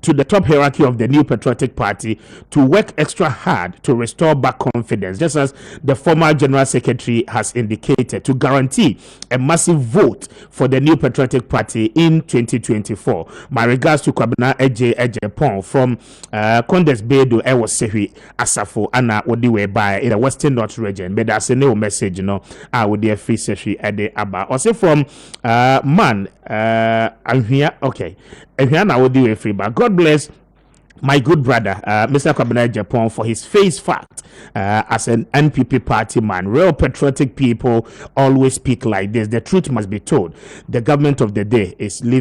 S1: to the top hierarchy of the new patriotic party to work extra hard to restore back confidence, just as the former general secretary has indicated, to guarantee a massive vote for the new patriotic party in 2024. My regards to Kwabena Agyei Agyapong from Condes Bedo Ewo Sehi Asafo Anna Odiwe by in the Western North region. But that's a new message, you know. I would dear free session at the Abba. Also from man, I'm here. Okay. And here now do a free, but God bless my good brother, Mr. Kwabena Agyapong, for his face fact as an NPP party man. Real patriotic people always speak like this. The truth must be told. The government of the day is not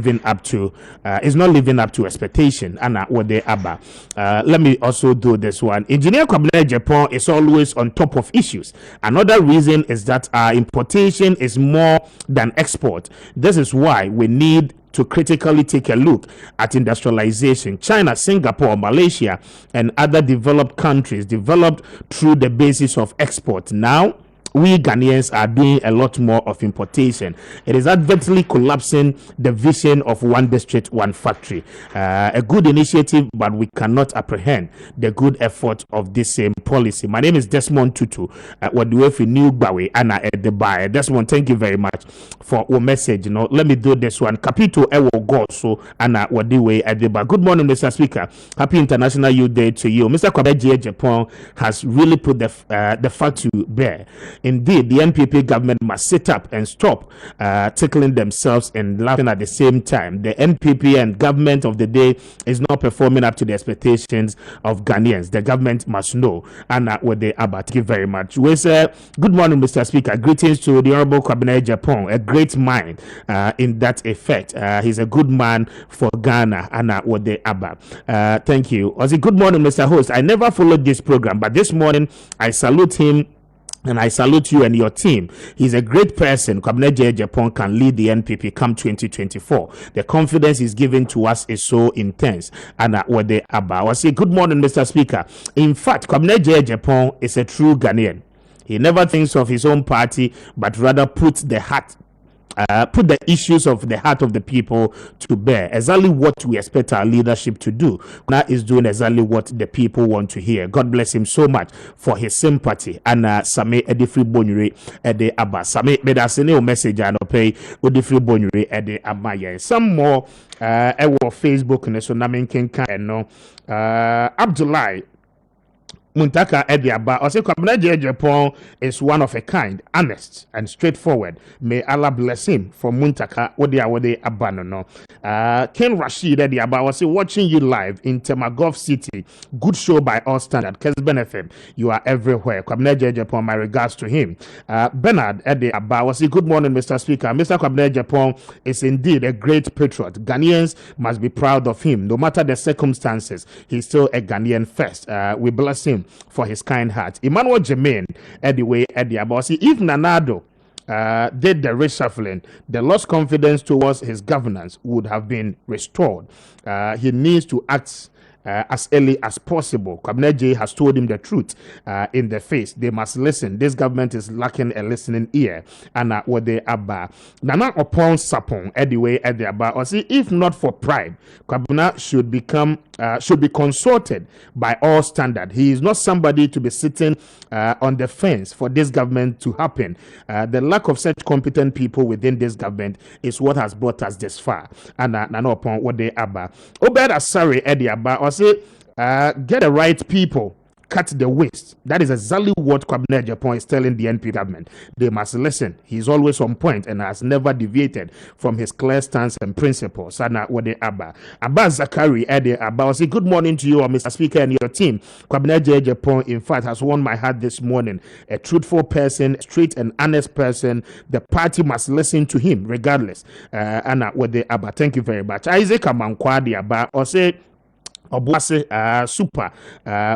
S1: living up to expectation. And what they are. Let me also do this one. Engineer Kwabena Agyapong is always on top of issues. Another reason is that our importation is more than export. This is why we need to critically take a look at industrialization. China, Singapore, Malaysia, and other developed countries developed through the basis of export. Now, we Ghanaians are doing a lot more of importation. It is adversely collapsing the vision of one district, one factory. A good initiative, but we cannot apprehend the good effort of this same policy. My name is Desmond Tutu. What do we New Bawe Anna at the buyer? Desmond, thank you very much for your message. You know, let me do this one. Capito Ewo God so Anna what do we at the buyer? Good morning, Mr. Speaker. Happy International Youth Day to you. Mr. Kwabena Agyei Agyapong has really put the fact to bear. Indeed, the NPP government must sit up and stop tickling themselves and laughing at the same time. The NPP and government of the day is not performing up to the expectations of Ghanaians. The government must know. And what they are about. Thank you very much. We say, good morning, Mr. Speaker. Greetings to the Honorable Kwabena Agyapong, a great mind in that effect. He's a good man for Ghana. And what they are about. Thank you. Also, good morning, Mr. Host. I never followed this program, but this morning I salute him. And I salute you and your team. He's a great person. Kwabena Agyei Agyapong can lead the NPP come 2024. The confidence he's given to us is so intense. And what they are about. I say, good morning, Mr. Speaker. In fact, Kwabena Agyei Agyapong is a true Ghanaian. He never thinks of his own party, but rather put the issues of the heart of the people to bear. Exactly what we expect our leadership to do. Now is doing exactly what the people want to hear. God bless him so much for his sympathy. And Same Edifri Bonyure Ede Abba. Same Bedasene message and pay Edifri Bonyure Ede Abba. Some more Facebook and so Namin Kenka and no Abdullah Muntaka Ediaba, or say Kwabena Agyei Agyapong is one of a kind, honest and straightforward. May Allah bless him from Muntaka Wode Abanono. Ken Rashid Ediaba was watching you live in Temagov City. Good show by all standard. Kessben FM, you are everywhere. Kwabena Agyei Agyapong, my regards to him. Bernard Ediaba was good morning, Mr. Speaker. Mr. Kwabena Agyapong is indeed a great patriot. Ghanaians must be proud of him. No matter the circumstances, he's still a Ghanaian first. We bless him for his kind heart. Emmanuel Jermaine, anyway, Ediaba, if Nanado did the reshuffling, the lost confidence towards his governance would have been restored. He needs to act as early as possible. Kwabena Agyei has told him the truth in the face. They must listen. This government is lacking a listening ear. And what they are Nana upon Sapon anyway at the aba. Or see, if not for pride, Kwabena should be consulted by all standard. He is not somebody to be sitting on the fence for this government to happen. The lack of such competent people within this government is what has brought us this far. And Nana upon what they are Obed Asari at the aba. Or say, get the right people cut the waste. That is exactly what Kwabena Agyapong is telling the NP government. They must listen. He's always on point and has never deviated from his clear stance and principles. Sana Wade Abba. Abba Zakari Ede Abba. I say good morning to you, Mr. Speaker, and your team. Kwabena Agyei Agyapong, in fact, has won my heart this morning. A truthful person, straight and honest person. The party must listen to him regardless. Anna Wade Abba. Thank you very much. Isaac Amankwadi Abba. Or say Obuase super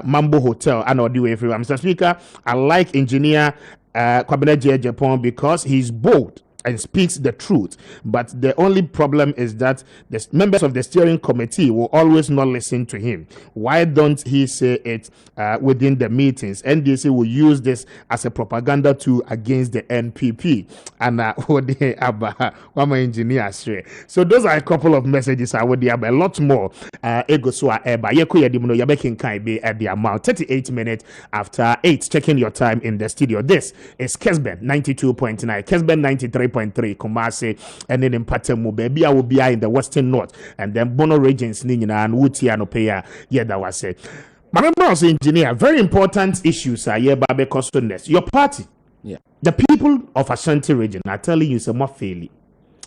S1: Mambo Hotel and all the way through. Mr. Speaker, I like engineer Kwabena Agyei Agyapong because he's bold and speaks the truth. But the only problem is that the members of the steering committee will always not listen to him. Why don't he say it within the meetings? NDC will use this as a propaganda tool against the NPP. And so those are a couple of messages I would have a lot more. At the amount 38 minutes after 8. Checking your time in the studio. This is Kessben 92.9, Kessben 93.3, Kumasi, and then in Patemu, baby, I will be in the Western North, and then Bono regions, Nina and Wutiano Paya. Yeah, that was it. My members, engineer, very important issues are here, Babe Costoness. Your party, the people of Ashanti region are telling you some more fairly.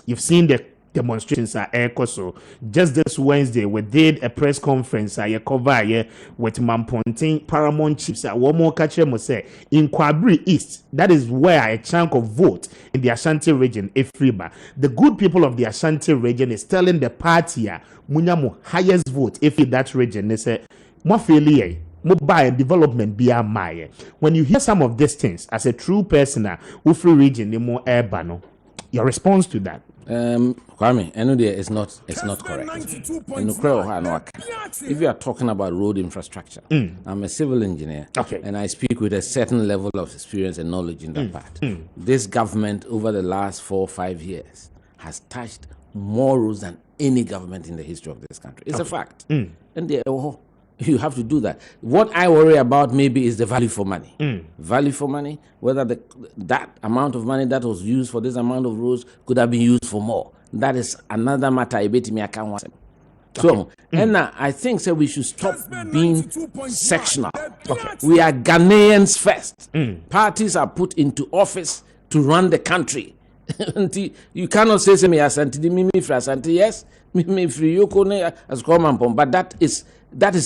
S1: You've seen the demonstrations are so just this Wednesday we did a press conference cover with Mamponting Paramount Chiefs one more catcher must say in Kwabri East. That is where a chunk of vote in the Ashanti region Efriba. The good people of the Ashanti region is telling the party Munyamu highest vote if in that region. They say more failure mobile development be a maya. When you hear some of these things as a true person who free region the more urban, your response to that?
S2: Kwame, it's not correct. If you are talking about road infrastructure, I'm a civil engineer, and I speak with a certain level of experience and knowledge in that part. This government over the last 4 or 5 years has touched more roads than any government in the history of this country. It's a fact. And you have to do that. What I worry about maybe is the value for money. Value for money, whether that amount of money that was used for this amount of roads could have been used for more. That is another matter. So, and I think we should stop being sectional. We are Ghanaians first. Parties are put into office to run the country. You cannot say me Ashanti, me for Ashanti, yes, me for Yoko as Komampom, but that is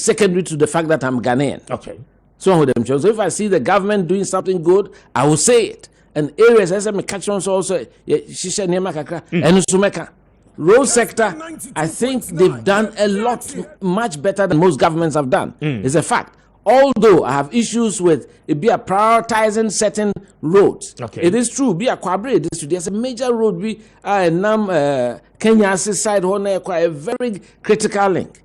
S2: secondary to the fact that I'm Ghanaian. So if I see the government doing something good, I will say it. And areas as I'm catching also and road sector, I think they've done a lot much better than most governments have done. It's a fact. Although I have issues with it be a prioritizing certain roads. It is true. Be a Kwabena district. There's a major road. Be Kenya side a very critical link.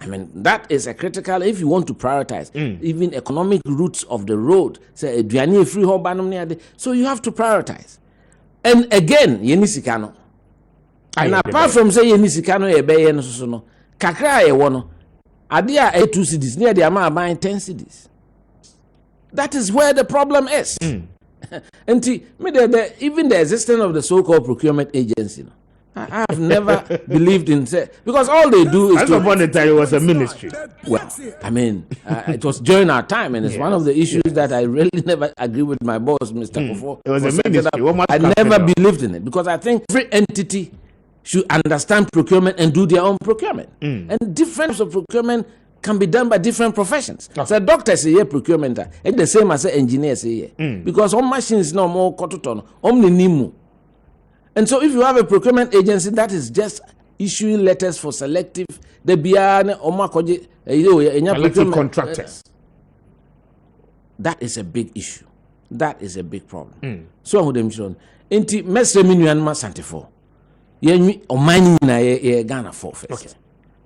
S2: I mean, that is a critical, if you want to prioritize, even economic routes of the road. So you have to prioritize. And again, Yenisikano. And apart from say Yenisikano, Kakra Ewono, Adia 2 cities, near the amount of buying 10 cities. That is where the problem is. And even the existence of the so-called procurement agency, I have never believed in because all they do is
S1: upon the time it was a ministry.
S2: Well, I mean, it was during our time, and it's one of the issues that I really never agree with my boss, Mr. Akufo.
S1: It was a ministry.
S2: I never believed in it because I think every entity should understand procurement and do their own procurement. And different types of procurement can be done by different professions. So doctors say procurement, and the same as engineers say because all machines no more kototon, omni. And so if you have a procurement agency that is just issuing letters for selective, the biane
S1: contractors,
S2: that is a big issue. That is a big problem. So who them shown inti mesre minuan ma santifo. Ye omani na ye Ghana for first.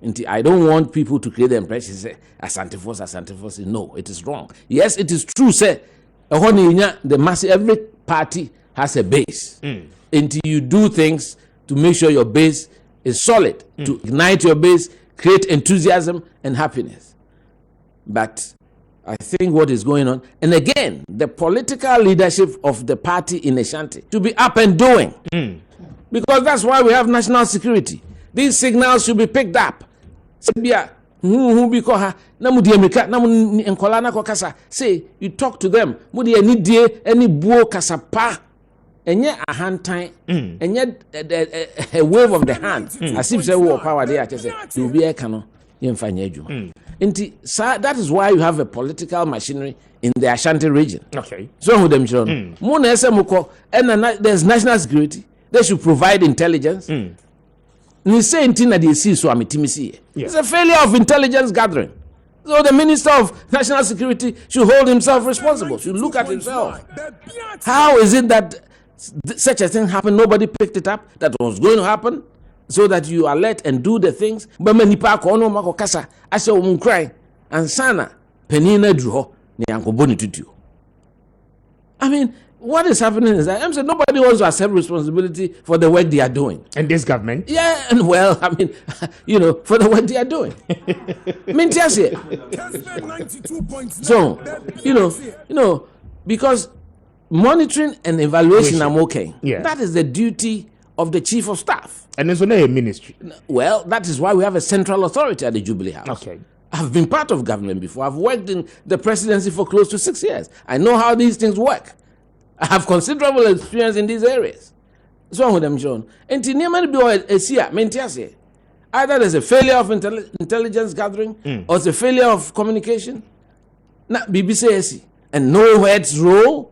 S2: Inti I don't want people to create the impression say Asantifos. No, it is wrong. Yes, it is true. Say the massive every party has a base. Until you do things to make sure your base is solid, to ignite your base, create enthusiasm and happiness. But I think what is going on, and again, the political leadership of the party in Ashanti to be up and doing, because that's why we have national security. These signals should be picked up. who be call her na mu de America na mu enkola na kasa say you talk to them mu de any die any buo kasa pa enye ahantan enye a wave of the hand as if say war power there say you be e kan no yemfa nya adwuma nti that is why you have a political machinery in the Ashanti region.
S1: Okay.
S2: So who them children mo na ese moko and there's national security. They should provide intelligence. Ni say na dey see so ametimi see. It's a failure of intelligence gathering. So the Minister of National Security should hold himself responsible. Should look at himself. How is it that such a thing happened? Nobody picked it up. That was going to happen, so that you alert and do the things. But many park ono mako kasa ashe umukrai and sana penina druho ni yankoboni tutu. I mean, what is happening is that I'm saying nobody wants to accept responsibility for the work they are doing. And
S1: this government?
S2: Yeah, and well, I mean, for the work they are doing. I mean, just here. So, because monitoring and evaluation, I'm okay.
S1: Yeah.
S2: That is the duty of the chief of staff.
S1: And there's only a ministry.
S2: Well, that is why we have a central authority at the Jubilee House.
S1: Okay.
S2: I've been part of government before. I've worked in the presidency for close to 6 years. I know how these things work. I have considerable experience in these areas. So with them, John. And to name it be either there's a failure of intelligence gathering or it's a failure of communication. Now, BBC and no heads roll.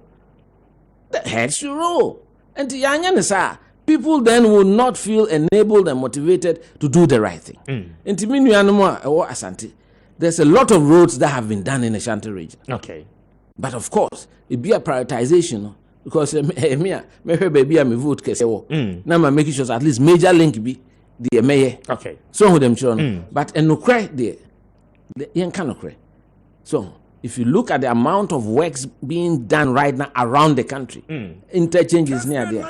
S2: The heads should roll. And to people then will not feel enabled and motivated to do the right thing. And to me, Ashanti, there's a lot of roads that have been done in the Ashanti region.
S1: Okay.
S2: But of course, it be a prioritization because baby I'm vote Kessben. Now I'm making sure that at least major link be the mayor.
S1: Okay.
S2: So with them children. But and no cry the young cannot cry. So if you look at the amount of works being done right now around the country, interchange is near there.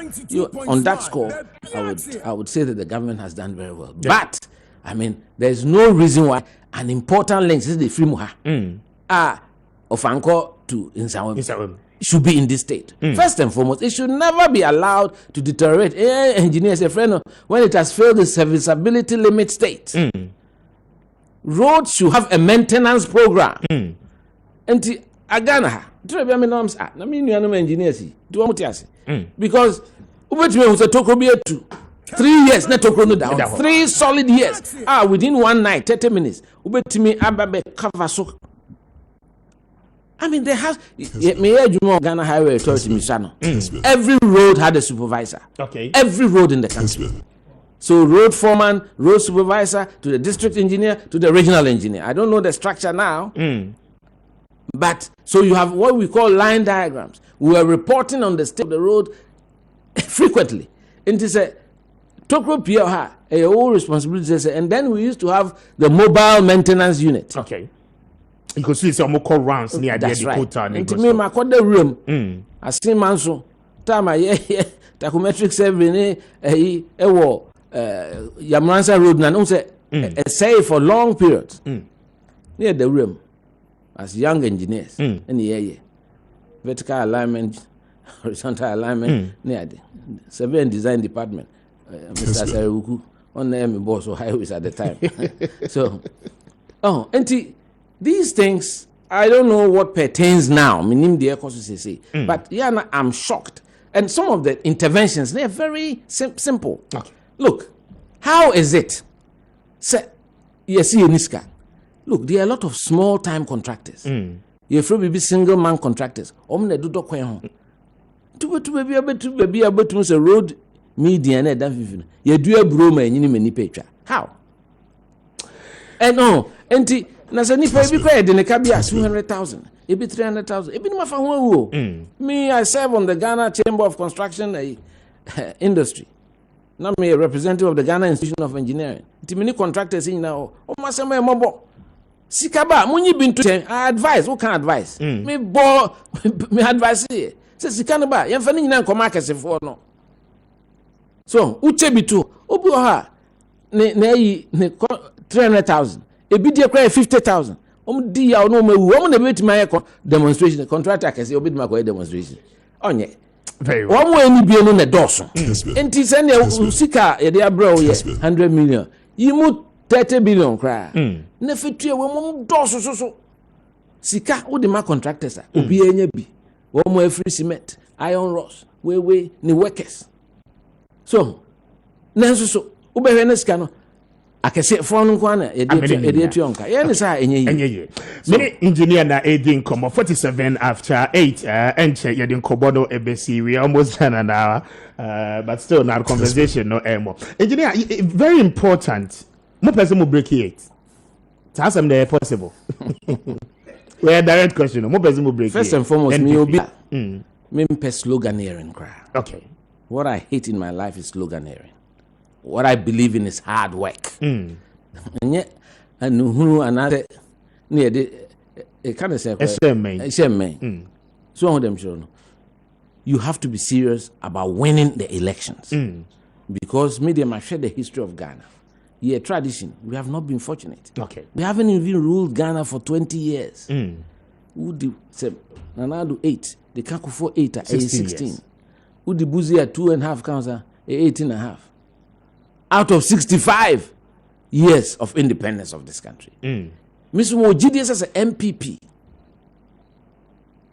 S2: On that score, I would say that the government has done very well. Yeah. But I mean, there's no reason why an important link is the free muha of Anko to Insawam should be in this state. First and foremost, it should never be allowed to deteriorate. Engineers, a friend, when it has failed the serviceability limit state, roads should have a maintenance program. And Agana, engineers, because was a Tokobia 2. 3 years, not down. 3 solid years. Within 1 night, 30 minutes. Ababe cover so. I mean, there has Ghana Highway Authority Misano. Every road had a supervisor.
S1: Okay.
S2: Every road in the country. So road foreman, road supervisor, to the district engineer, to the regional engineer. I don't know the structure now. But so you have what we call line diagrams. We are reporting on the state of the road frequently. And it's a Tokro PLH, a whole responsibility. And then we used to have the mobile maintenance unit.
S1: Okay. Because it's a more rounds near the quota.
S2: And to me, my quarter room, I see Manso, Tama, tachometric 7, Yamransa Road, and also a say for long periods near the room as young engineers in the area. Vertical alignment, horizontal alignment, near the survey and design department. Mr. Saruku on the boss or highways at the time. So, and these things, I don't know what pertains now. But yeah, I'm shocked. And some of the interventions, they're very simple.
S1: Okay.
S2: Look, how is it? Yes, Niska. Look, there are a lot of small-time contractors. You're free be single-man contractors. To road media and then you do a broom and you many picture. How? And no, and Nasani pay be in the cabia 200,000, it be 300,000, it be my fan. Me, I serve on the Ghana Chamber of Construction Industry. Now me a representative of the Ghana Institution of Engineering. The many contractors in now. Oh, my son, my mobile. Sikaba, muni been to I advise. What can advise? Me bo me advise here. Says Sikanaba, yan fani nan komaka se for no. So, uche bitu, obu ha ne 300,000. A bid cry 50,000. Di ya no me wo na beti my demonstration contractor can say obi ma go demonstration. Onye.
S1: Very well.
S2: One way ni bi no na doso. Enti se ne usika ye de abro ye 100 million. Yimu 30 billion cry. Na fitua we mum doso so. Sika wo de ma contractors obi enya bi. Wo mo free cement, iron rods, we ni workers. So, nanso so wo be hwe na sika no akese phone nko na e de tuonka. Ye ni sa enye.
S1: Many engineer na edin come 47 after 8 enche ye din kobodo ebesi we almost done an hour but still not conversation no more. Engineer very important. Mo person mo break it. That's something possible. We a direct question. Mo person mo break it.
S2: First and foremost, me obi me mpe sloganeering cry.
S1: Okay.
S2: What I hate in my life is sloganeering. What I believe in is hard work. And yet, and who another near the kind of say, so on them sure. You have to be serious about winning the elections because media must share the history of Ghana. Yeah, tradition. We have not been fortunate.
S1: Okay.
S2: We haven't even ruled Ghana for 20 years. Who the Nanado 8, the Akufo 8 at 16. Who the Buzi at 2.5 counts 18.5. Out of 65 years of independence of this country. Mr. Mojidius as an MPP.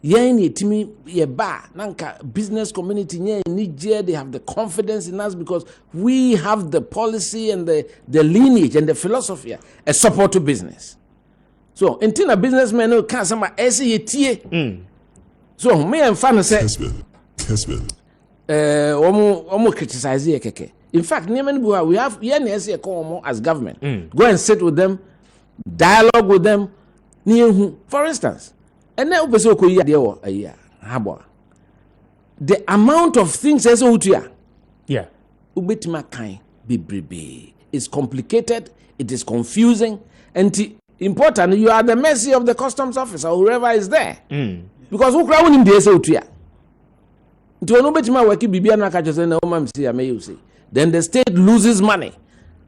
S2: Yen timi ye ba nanka business community nye Niger, they have the confidence in us because we have the policy and the lineage and the philosophy a support to business. So until a businessman who can't some SET. So me and fan say
S3: Kessben.
S2: Omo criticize ye keke. In fact, we have as government. Go and sit with them, dialogue with them. For instance, and now the amount of things is complicated, it is confusing, and important. You are the mercy of the customs officer or whoever is there. Because who crowd him the then the state loses money.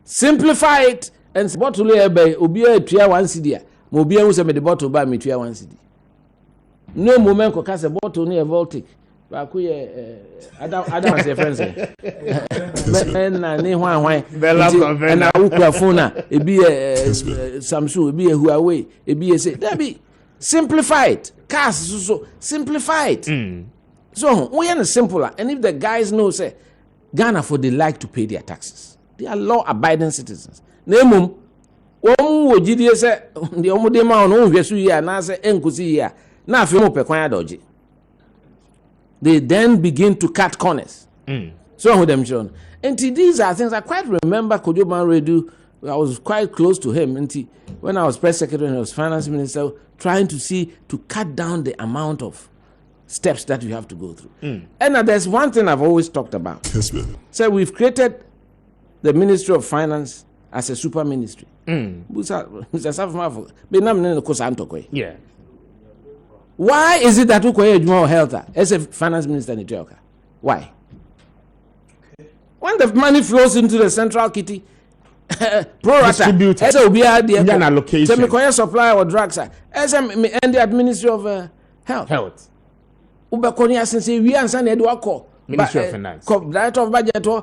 S2: Simplify it and bottle by obia tria 1 cedi. Mobia who say me the bottle buy me tria 1 cedi. No moment ko kase bottle near Baltic. Ba ku ye Adam say friends. Na ni hwan and na ukra phone e bi Samsung e bi Huawei e bi say that be simplify it. Cars so simplify it. So we are simpler, and if the guys know say Ghana for they like to pay their taxes. They are law-abiding citizens. Nemum, omu wojidie se the omu de ma ono hwesu ya na se enkusi ya na afi mo pekwan adoje. They then begin to cut corners. So with them John. And these are things I quite remember Kojoban Redu. I was quite close to him when I was press secretary and I was finance minister, trying to see to cut down the amount of steps that you have to go through. And there's one thing I've always talked about.
S3: Kessben.
S2: So we've created the Ministry of Finance as a super ministry.
S1: Yeah.
S2: Why is it that Ukoye Jumo Health as a finance minister in Ethiopia? Why? When the money flows into the central kitty,
S1: distributed,
S2: as a
S1: an allocation,
S2: supply or drugs, as and the Ministry of Health. Ubekonia since we answer
S1: Ministry of Finance,
S2: Director of Budget or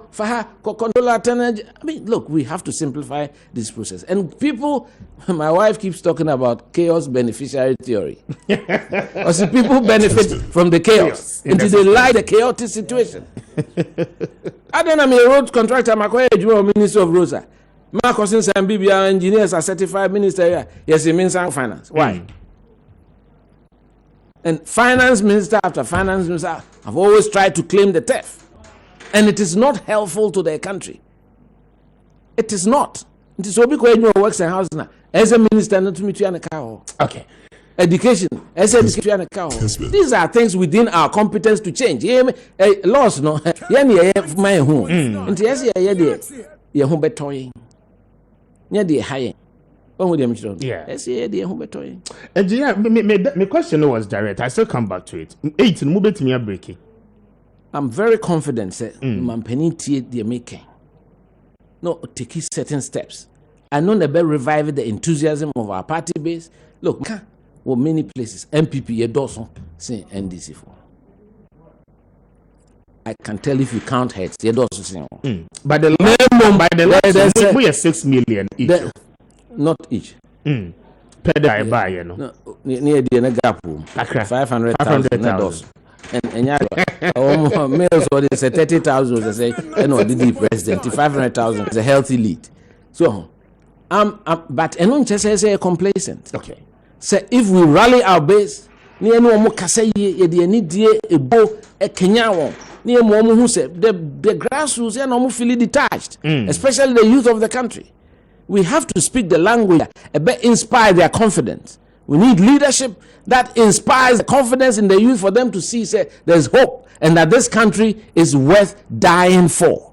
S2: controller. I mean, look, we have to simplify this process. And people, my wife keeps talking about chaos beneficiary theory. Or see, people benefit from the chaos until they like the chaotic situation. I don't know, I'm a road contractor, Minister of Rosa. Marcos and BBR engineers are certified minister. Yes, it means finance. Why? And finance minister after finance minister have always tried to claim the theft. And it is not helpful to their country. It is not. It is Obi Kweju works in house now. As a minister, not to meet you on a cow.
S1: Okay.
S2: Education. As a education on a cow. These are things within our competence to change. Laws, no. My home. And yes, yeah, home betoying. Yeah, the high.
S1: Yeah. And yeah, my question was direct. I still come back to it. 8 move to me breaking.
S2: I'm very confident that Mampenity they're making. No, take certain steps. I know they better revive the enthusiasm of our party base. Look, well, many places MPP Dawson say NDC for. I can tell if you count heads. But
S1: the minimum by the we are 6 million each.
S2: Not each.
S1: Per buy, you know.
S2: Near the gap 500,000. And males what is 30,000. They say, the president 500,000 is a healthy lead. So, but and say complacent.
S1: Okay.
S2: So if we rally our base, near no more kasa ye need a bow a Kenya near Momu who said the grassroots and almost feel detached, especially the youth of the country. We have to speak the language, inspire their confidence. We need leadership that inspires confidence in the youth for them to see, say, there's hope and that this country is worth dying for.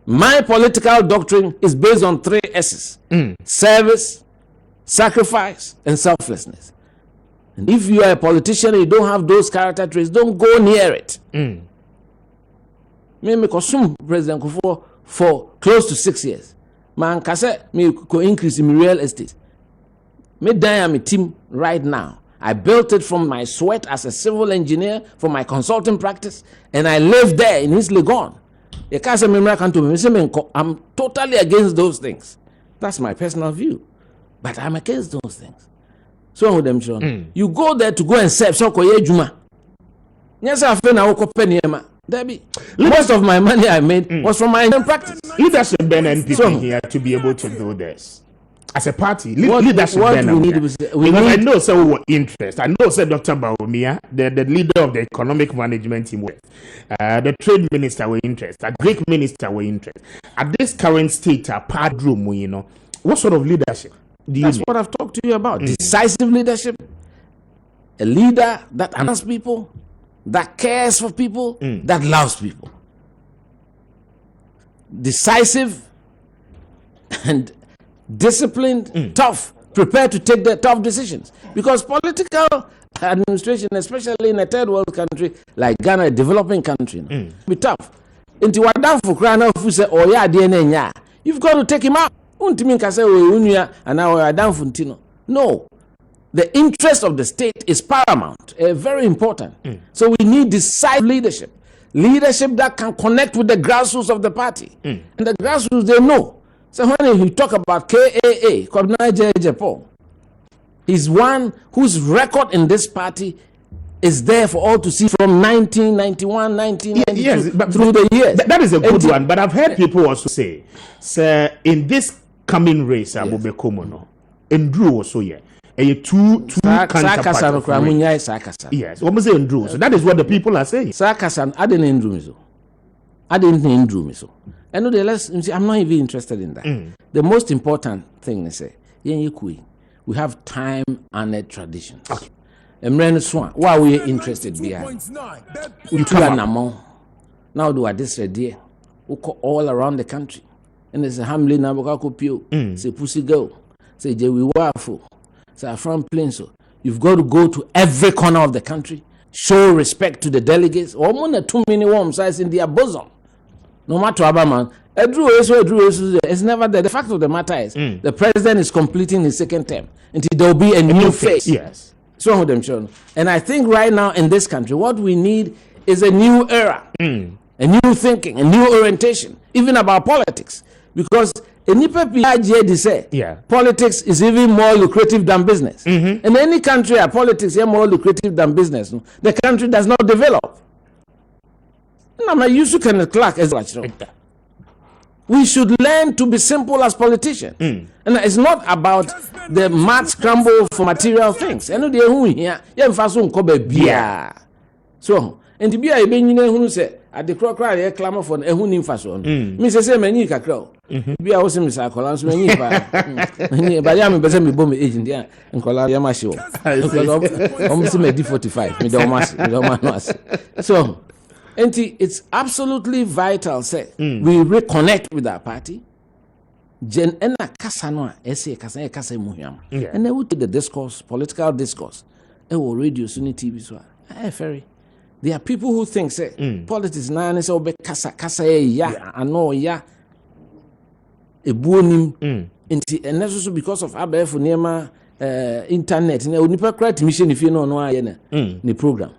S2: My political doctrine is based on 3 S's: service, sacrifice, and selflessness. And if you are a politician and you don't have those character traits, don't go near it. Me consume President Akufo for close to 6 years. Man, kase me ko increase in real estate. Me die am a team right now. I built it from my sweat as a civil engineer for my consulting practice, and I live there in East Legon. I'm totally against those things. That's my personal view, but I'm against those things. So with them, John, you go there to go and serve. So juma. Yes, I feel now. Most of my money I made was from my practice.
S1: Leadership Ben and people here to be able to do this. As a party, leadership Ben because I know so interest. I know so Dr. Bawumia, the leader of the economic management team, the trade minister were interest, a Greek minister were interest. At this current state, a part room, what sort of leadership do you
S2: That's
S1: need?
S2: what I've talked to you about. Decisive leadership, a leader that understands people, that cares for people, that loves people. Decisive and disciplined, tough, prepared to take the tough decisions. Because political administration, especially in a third world country like Ghana, a developing country, be tough. Into what down for crying out, say, oh yeah, DNA, you've got to take him out. No. The interest of the state is paramount, very important. So we need decisive leadership. Leadership that can connect with the grassroots of the party. And the grassroots, they know. So when you talk about KAA, Kwabena Agyei Agyapong, he's one whose record in this party is there for all to see from 1991, 1992, through the years.
S1: That is a good one, but I've heard people also say, sir, in this coming race, yes. Endru also here. Two yes, what was Endru? So that is what the people are saying.
S2: Sakasan, I didn't Endru me so. And I'm not even interested in that. The most important thing is we have time-honored traditions. Okay. Why we are interested behind? Now do I this idea? All around the country. And there's a Hamlin Nabokakopio, say Pussy Girl, say Jewi Wafu, say from Plinso. You've got to go to every corner of the country, show respect to the delegates, or more than 2 many warm size in their bosom. No matter what, man, it's never there. The fact of the matter is, the president is completing his second term until there will be a new face.
S1: Yes.
S2: So with them, Sean. And I think right now in this country, what we need is a new era, a new thinking, a new orientation, even about politics. Because politics is even more lucrative than business. In any country, politics is more lucrative than business. The country does not develop. We should learn to be simple as politicians. And it's not about the mad scramble for material things. So, and to be a benign who say, at the crocodile, clamor for a hunin fashion. Mrs. Many cacao. Be a awesome Miss Acolans, many by Yam Besame Bomb agent and Colaria Masho. Almost made D45. So, and it's absolutely vital, say, we reconnect with our party. Jen and a Casanoa, essay Casa Muhiam. And they would take the discourse, political discourse. It will radio Sunni TV. Ferry. There are people who think, say, politics now is over Casa, ya, I know, ya, a boom, and that's also because of ABF Nema internet. And Nipa create mission if you know no the program.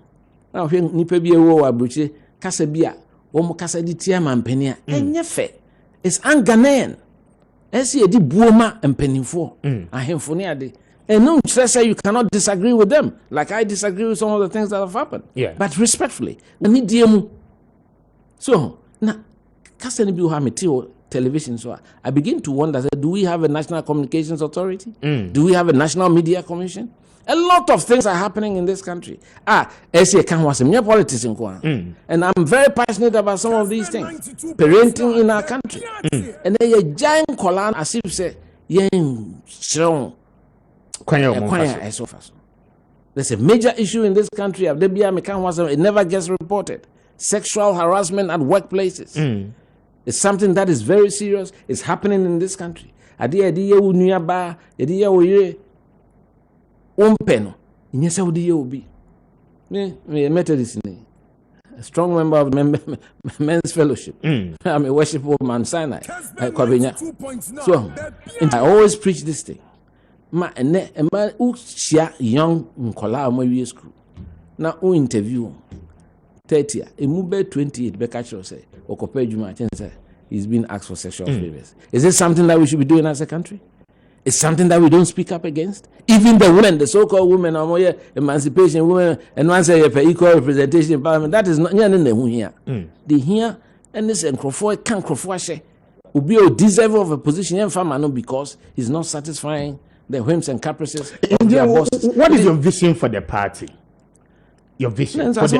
S2: Now, Nipa be a war, Bruce, Casabia, Omo kasa di tia mampenia. Enye fe. It's un-Ghanaian. Esi edi buoma mpenifo. Ahemfo ni ade. And no say you cannot disagree with them. Like I disagree with some of the things that have happened.
S1: Yeah.
S2: But respectfully. Ni diemu. So, na kasa ni bi ha metio television so I begin to wonder, do we have a National Communications Authority? Do we have a National Media Commission? A lot of things are happening in this country. SA can was a politics in Kwan. And I'm very passionate about some of these things. Parenting in our country. And then a giant kolan as if say, strong. There's a major issue in this country. It never gets reported. Sexual harassment at workplaces. It's something that is very serious. It's happening in this country. Methodist, a strong member of men's fellowship. I'm a worshipper of Mount Sinai. So I always preach this thing. Ma young Nkola school. Now interview 30, a move 28, Bekacho say, he's been asked for sexual favors. Is this something that we should be doing as a country? It's something that we don't speak up against. Even the women, the so-called women, emancipation women, and one say equal representation in parliament. That is not here. They hear and this and Crawford can't Crawford will be a deserver of a position in farmer because he's not satisfying the whims and caprices of their bosses.
S1: What is your vision for the party? Your vision.
S2: But
S1: we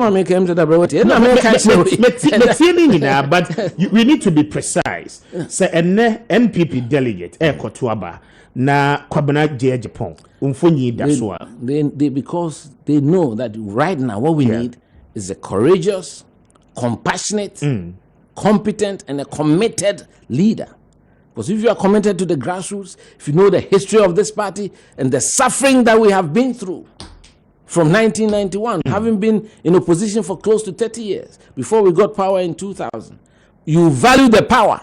S1: need to be precise. Say NPP delegate Kotuaba na Kwabena Agyei Agyapong umfonyi daswa.
S2: They because they know that right now what we need is a courageous, compassionate, competent, and a committed leader. Because if you are committed to the grassroots, if you know the history of this party and the suffering that we have been through from 1991, having been in opposition for close to 30 years, before we got power in 2000, you value the power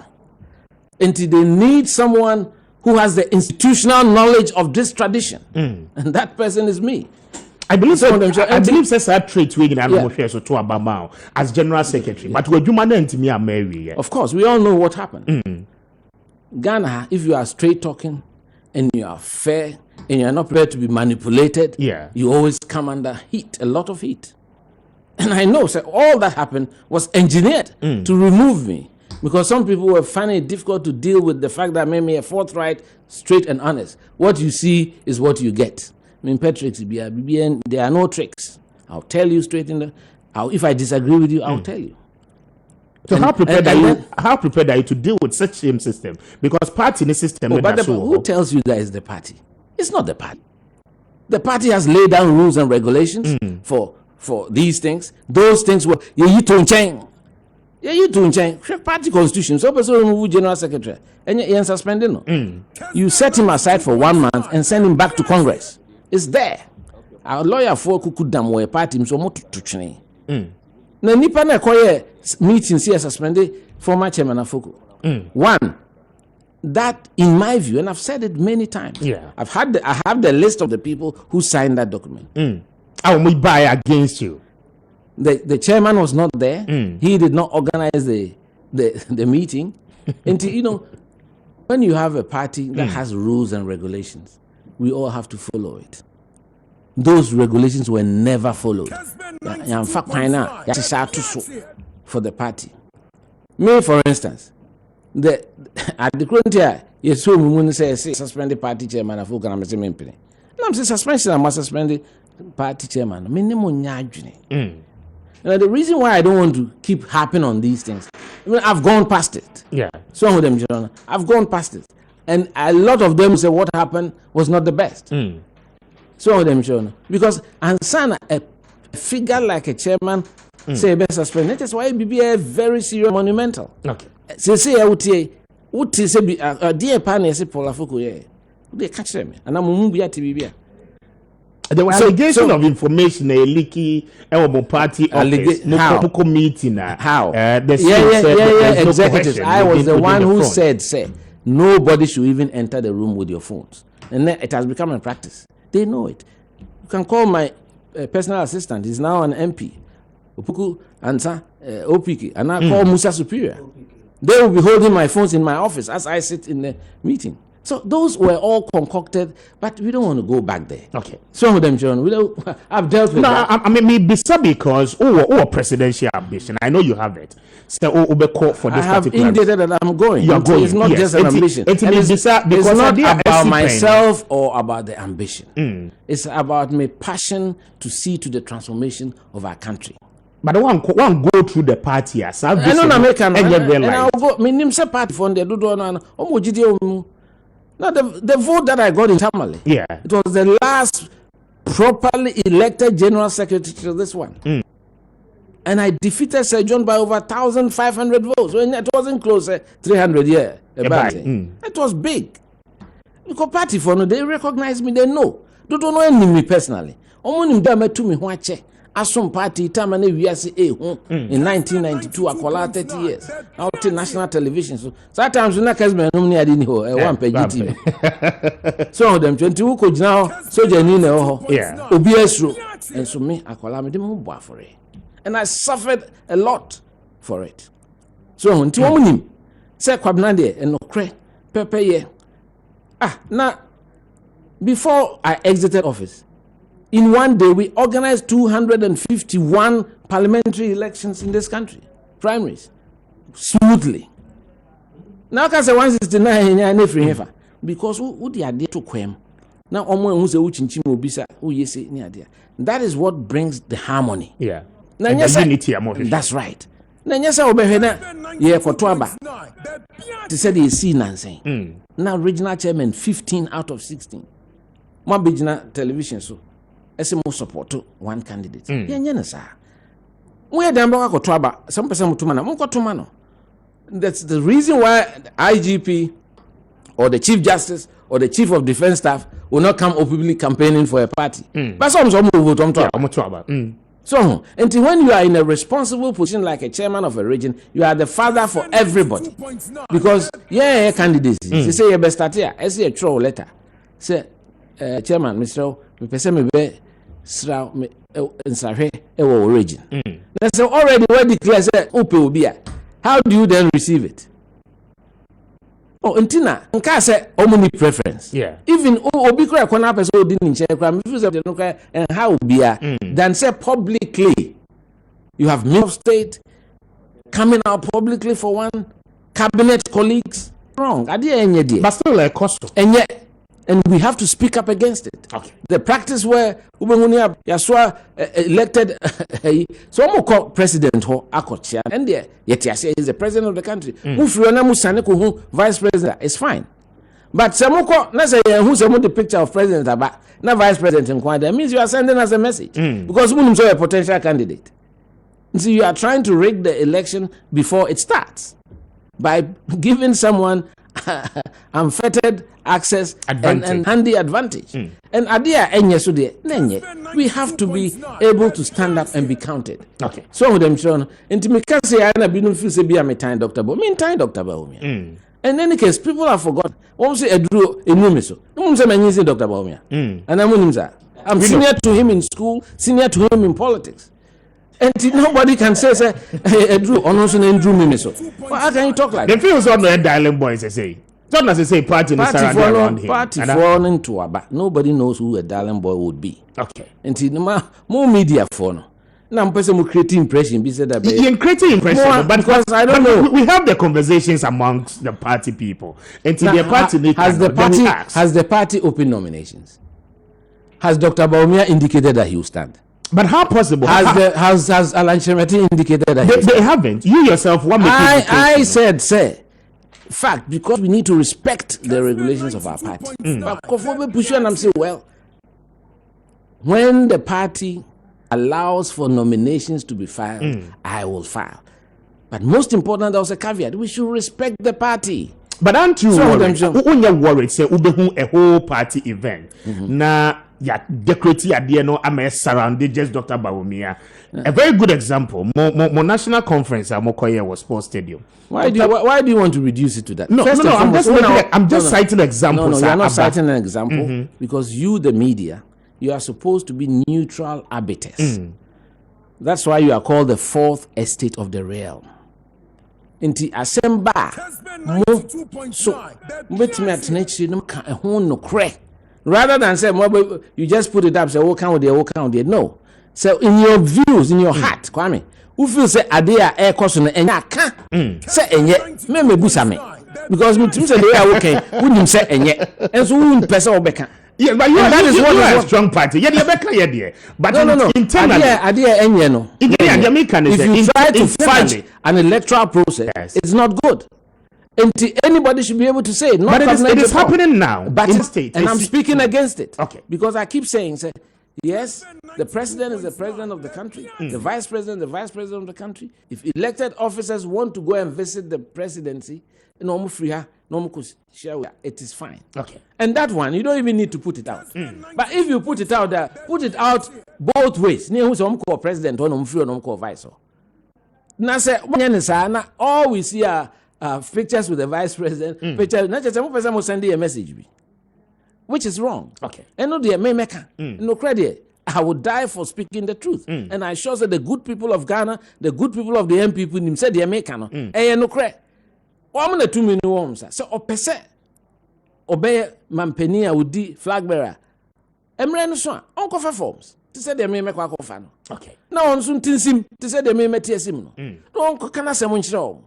S2: until they need someone who has the institutional knowledge of this tradition. And that person is me.
S1: I believe says I treat we to as general secretary, but we do me
S2: Of course, we all know what happened. Ghana, if you are straight talking and you are fair and you are not prepared to be manipulated, you always come under heat, a lot of heat. And I know all that happened was engineered to remove me, because some people were finding it difficult to deal with the fact that I made me a forthright, straight and honest. What you see is what you get. I mean, Patrick, there are no tricks. I'll tell you straight in the. If I disagree with you, I'll tell you.
S1: So how prepared are you to deal with such same system? Because party in the system.
S2: Who tells you that is the party? It's not the party. The party has laid down rules and regulations for these things. Those things were you to change. You to change party constitution. So remove general secretary and you suspend him. You set him aside for 1 month and send him back to Congress. It's there. Our lawyer for Kukudam were party so much to change. Na nipa na koye meetings here suspended former chairman Afoko. One, that in my view, and I've said it many times. I have the list of the people who signed that document.
S1: I will buy against you.
S2: The chairman was not there. He did not organize the meeting. And when you have a party that has rules and regulations, we all have to follow it. Those regulations were never followed. For the party. Me, for instance, at the current year, you saw me say suspend the party chairman of Fukan. I'm saying suspension. I must suspend the party chairman. The reason why I don't want to keep harping on these things, I've gone past it. Some of them, I've gone past it, and a lot of them say what happened was not the best. Some of them, because Ansana, a figure like a chairman, say best suspended. That's why it be a very serious monumental. Say I would say dear pan say Paul Afoko they catch them and I'm TV.
S1: There was allegation of information a leaky party office meeting
S2: how executives. I was the one who said nobody should even enter the room with your phones, and then it has become a practice. They know it. You can call my personal assistant. He's now an MP. Upuku Ansa OPK, and I call Musa Superior. They will be holding my phones in my office as I sit in the meeting. So those were all concocted, but we don't want to go back there.
S1: Okay.
S2: Some of them, John, I've dealt with that.
S1: I mean, maybe because presidential ambition. I know you have it. So, for this
S2: I have indicated that I'm going.
S1: You're going.
S2: It's not just an ambition. It's not about myself or about the ambition. It's about my passion to see to the transformation of our country.
S1: But I want go through the party as
S2: I know American. And I'll go. My name say party for the now the vote that I got in Tamale.
S1: Yeah.
S2: It was the last properly elected general secretary to this one. And I defeated Sir John by over 1,500 votes. When it wasn't close, 300 It was big. Because party for no, they recognize me, they know. They don't know me personally. To me Asom party Tamane in 1992 akola 30 years. Out in national television. So sometimes when Kessben I didn't know one page TV. So them 20 who could now so genuine OBS and so me akola me dem for it. And I suffered a lot for it. So until woman say Kwabena Agyei and okre pepe ye. Now before I exited office, in one day, we organized 251 parliamentary elections in this country, primaries, smoothly. Now, I can say 169 because who the idea to quem? Now, that is what brings the harmony.
S1: Yeah.
S2: And
S1: the unity.
S2: That's right. Now, yes, I will for Twaba. They said they see Nancy. Now, regional chairman 15 out of 16. One regional television so. More support to one candidate. Some person that's the reason why the IGP or the Chief Justice or the Chief of Defense Staff will not come openly campaigning for a party. But some vote. So until when you are in a responsible position like a chairman of a region, you are the father for everybody. Because candidates. They say you best start here. I see a troll letter. Say chairman, Mr. Me region. So already we declare say how do you then receive it? Oh, Intina, nka say omuni preference.
S1: Yeah.
S2: Even obi kra kwana person odi ni nche kra me feel say and how bia than say publicly. You have Minister of State coming out publicly for one, cabinet colleagues. Wrong.
S1: But still like cost.
S2: And we have to speak up against it.
S1: Okay.
S2: The practice where Yaswa elected so I'm call president ho akotia and there yet is the president of the country. Who vice president is fine. But Samoko na say who the picture of president about na vice president in that means you are sending us a message because we know a potential candidate. So you are trying to rig the election before it starts by giving someone unfettered access and handy advantage. And adia enye we have to be able to stand up and be counted.
S1: Okay.
S2: So them shown into me can say I been feel say be a time Dr. Bo. Mean time Dr. Bo. In any case, people have forgotten. One say Edru enumiso. No say menyin Dr. Bo. And I'm senior to him in school, senior to him in politics. And nobody can say Edru onoso na Edru mimiso. How can you talk like
S1: that? The feels on the dialing boys say. Don't as say party around him.
S2: Party falling into a nobody knows who a darling boy would be.
S1: Okay.
S2: And more media for no. Now person will create impression. Be said that
S1: creating impression, but
S2: because I don't know.
S1: We have the conversations amongst the party people. And the party
S2: has the party open nominations. Has Dr. Bawumia indicated that he will stand?
S1: But how possible?
S2: Has Alan Shemeti indicated that
S1: they haven't? You yourself, one
S2: I said, fact, because we need to respect the regulations of our party. But I'm saying, well, when the party allows for nominations to be filed, I will file. But most important, there was a caveat: we should respect the party.
S1: But aren't you worried? Say, a whole party event. Now, decorative idea no am surrounded just Dr. Bawumia. A very good example. More national conference at Mokoye was Sports Stadium.
S2: Why do you want to reduce it to that?
S1: No, I'm just citing examples.
S2: No, you're not citing an example because you, the media, you are supposed to be neutral arbiters. That's why you are called the fourth estate of the realm. Inti asemba mo so betimi atenachi no ka ho no kre. Rather than say you just put it up, say what count there. No. So in your views, in your heart, Kwame, who feel say adea air cost no enya ka say enye me busa me. Because me say they are okay, wouldn't say enye. And so who person obeka.
S1: Yeah, but that is what is a strong party. Yeah, you there. But
S2: no.
S1: Internally,
S2: no. If you try to fight an electoral process, yes, it's not good. Anybody should be able to say it.
S1: But it is happening now. But in state,
S2: and I'm speaking against it.
S1: Okay.
S2: Because I keep saying, yes, the president is the president of the country. The vice president of the country. If elected officers want to go and visit the presidency, it is fine.
S1: Okay.
S2: And that one, you don't even need to put it out. But if you put it out there, put it out both ways. President or vice. Now, all we see are pictures with the vice president. Pictures, not just some person will send you a message, which is wrong.
S1: Okay.
S2: And no, dear, no credit. I would die for speaking the truth. And I sure that the good people of Ghana, the good people of the M people, said they make no credit. I'm na 2 million worms. So opese obey mampeni a udi flag bearer. Emre no so onko fa forms. Ti say dem me kwa kofa no.
S1: Okay.
S2: Na on so tinsim, ti say dem me tiesim no. No onko kana sem nchire o.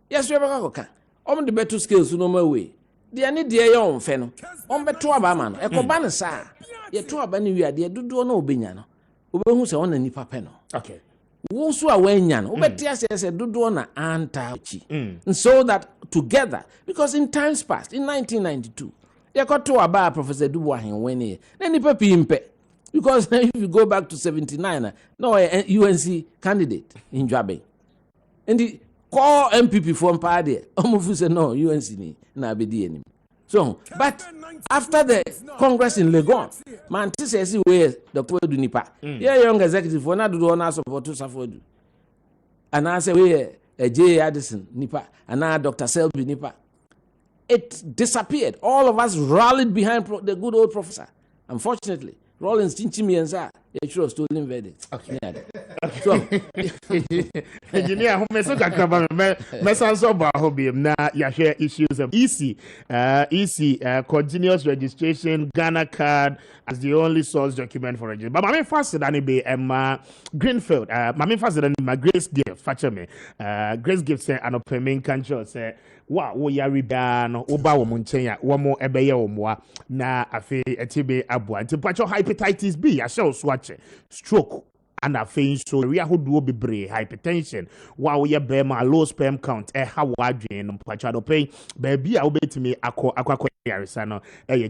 S2: Yes we be ka. Om de better skills no ma we. De ani de ye on fe no. On beto aba ma no. E ko ba ne sa. Ye to aba ne wi ade dodo no obenya no. Obehu se on na nipa pe no.
S1: Okay.
S2: So that together, because in times past, in 1992, you got to about Professor Dubois when then because if you go back to 79, no UNC candidate in Jabe, and the call MPP from party, almost say no UNC ni na BD. So, but after the Congress in Legon, man, this is where Dr. Dunipa, young executive for not do not support to suffer. And I say, where J. Addison Nipa, and now Dr. Selby Nipa. It disappeared. All of us rallied behind the good old professor. Unfortunately, Rollins Chinchimi and Sa, they should have stolen verdict.
S1: Okay.
S2: So,
S1: engineer, who may so kakaba mesanso ba hobby na ya share issues of easy continuous registration Ghana card as the only source document for registration. But my first than be Greenfield. My first than my Grace gift fetch me. Grace gift say an opening country say wa wo yari ba no oba wo munchen wo mo ebeye wo moa na afi etibe aboa ntipacho hepatitis B ya show swatch stroke and a face so we are do be hypertension while we are low sperm count how wadrin no pachado pay baby I will bet me akwa yarisano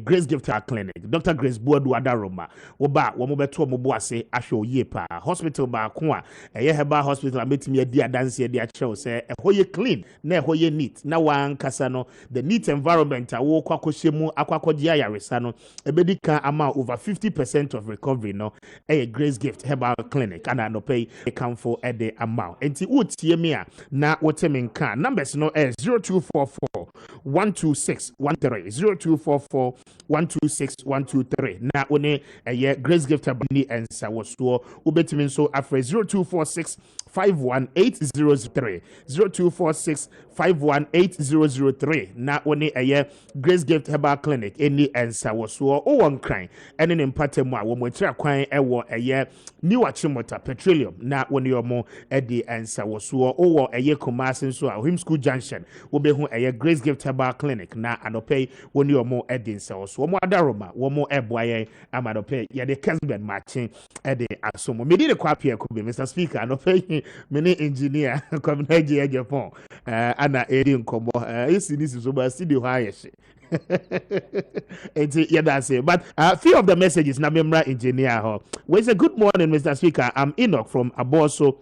S1: Grace gift her clinic Dr. Grace Boadu Adaroma oba wo mo beto mo bo ase ahwe ye pa hospital ba ko a heba hospital bet me dia dance dia chew say hoye clean na hoye neat na wan kasa no the neat environment a wo kwakohye mu akwakodia yarisano ebedi kan ama over 50% of recovery no Grace gift heba clinic and I no pay account for a day amount. Enti utie me a na wote me nka numbers no 0244 126 13 0244 126 123 na one Grace gift abani ensa woso ubetimi nso afre 0246 51803 0246 51803 na one Grace gift herbal clinic eni ensa woso o won kran ene ne mpatemu a wo mo kira kwan ewo new achimota petroleum na one yomo edi ensa woso o wo Kumasi nso a him school junction wo be hu Grace gift herbal clinic na anopay one yomo edi ensa woso mo adaroma wo mo eboaye amadopay ye de Kessben matching edi asomo me di de kwapia ko be Mr. Speaker anopay many engineer Kwabena Agyei Agyapong ana eri nkomo isi ni so ba studio ha yeshi yeah, that's it. But few of the messages na memra engineer ho we say good morning Mr. Speaker, I'm Enoch from Aboso.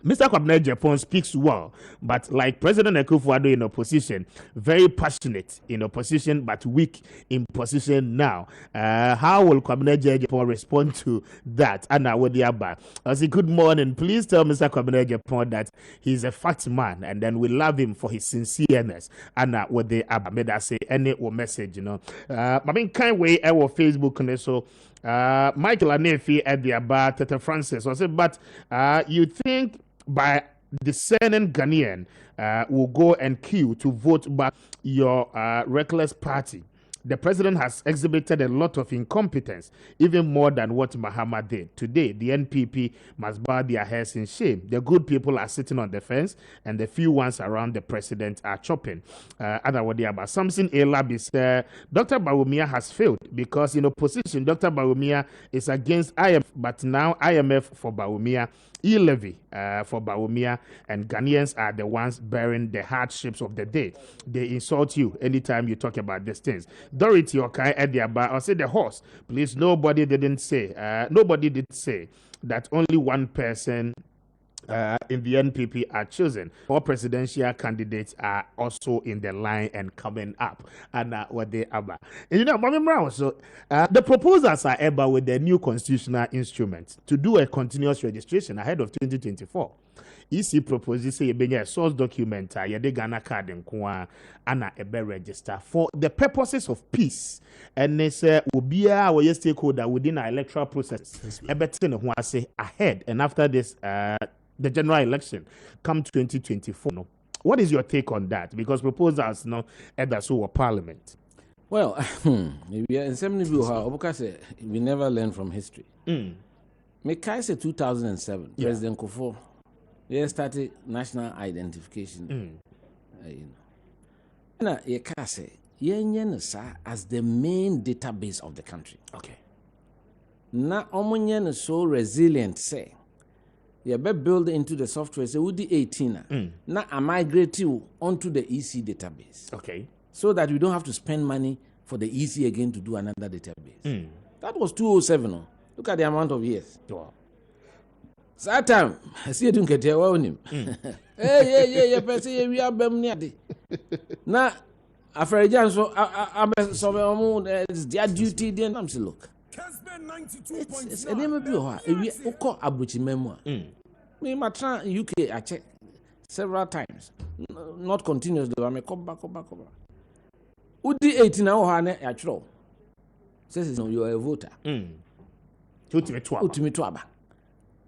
S1: Mr. Kwabena Agyapong speaks well, but like President Akufo Addo in opposition, very passionate in opposition, but weak in position now. How will Kwabena Agyapong respond to that? Anna Wodiaba. I say, good morning. Please tell Mr. Kwabena Agyapong that he's a fact man, and then we love him for his sincereness. Anna Wodiaba. Made I say any message, you know. I mean, kind way our Facebook and so. Michael Anefi at the bar, Tete Francis was it, but you think by discerning Ghanaian will go and queue to vote back your reckless party? The president has exhibited a lot of incompetence, even more than what Mahama did. Today, the NPP must bow their heads in shame. The good people are sitting on the fence, and the few ones around the president are chopping. About Samson Elab said, Dr. Bawumia has failed because in opposition, Dr. Bawumia is against IMF, but now IMF for Bawumia, e-levy for Bawumia, and Ghanaians are the ones bearing the hardships of the day. They insult you anytime you talk about these things. Dorothy Okai at the bar, or say the horse. Please, nobody did say that only one person in the NPP are chosen. All presidential candidates are also in the line and coming up. And what they are. And you know, the proposals are ever with the new constitutional instrument to do a continuous registration ahead of 2024. EC proposes say a source document yede Ghana card nkoa ana ebe register for the purposes of peace, and they say obia we stakeholder within our electoral process ebete ne ho ase ahead and after this the general election come 2024. No, what is your take on that? Because proposals no either so or parliament.
S2: Well, in some say we never learn from history. Make I say 2007 President Akufo started national identification. And you can say as the main database of the country.
S1: Okay.
S2: Now, omunyen is so resilient. Say, you better build into the software. Say, with the 18. Now, I migrate you onto the EC database.
S1: Okay.
S2: So that we don't have to spend money for the EC again to do another database. That was 2007. No? Look at the amount of years.
S1: Wow.
S2: So that time, I see you don't get your own. Hey, person, we are bemniadi. Now, after Jan, so I'm it's their duty. Then I'm saying, look, it's a name of you. We call Abuchi memoir. Me, my UK, I check several times, not continuously. I may come back. Udi 18 hours, actually, says you are a voter. Ultimate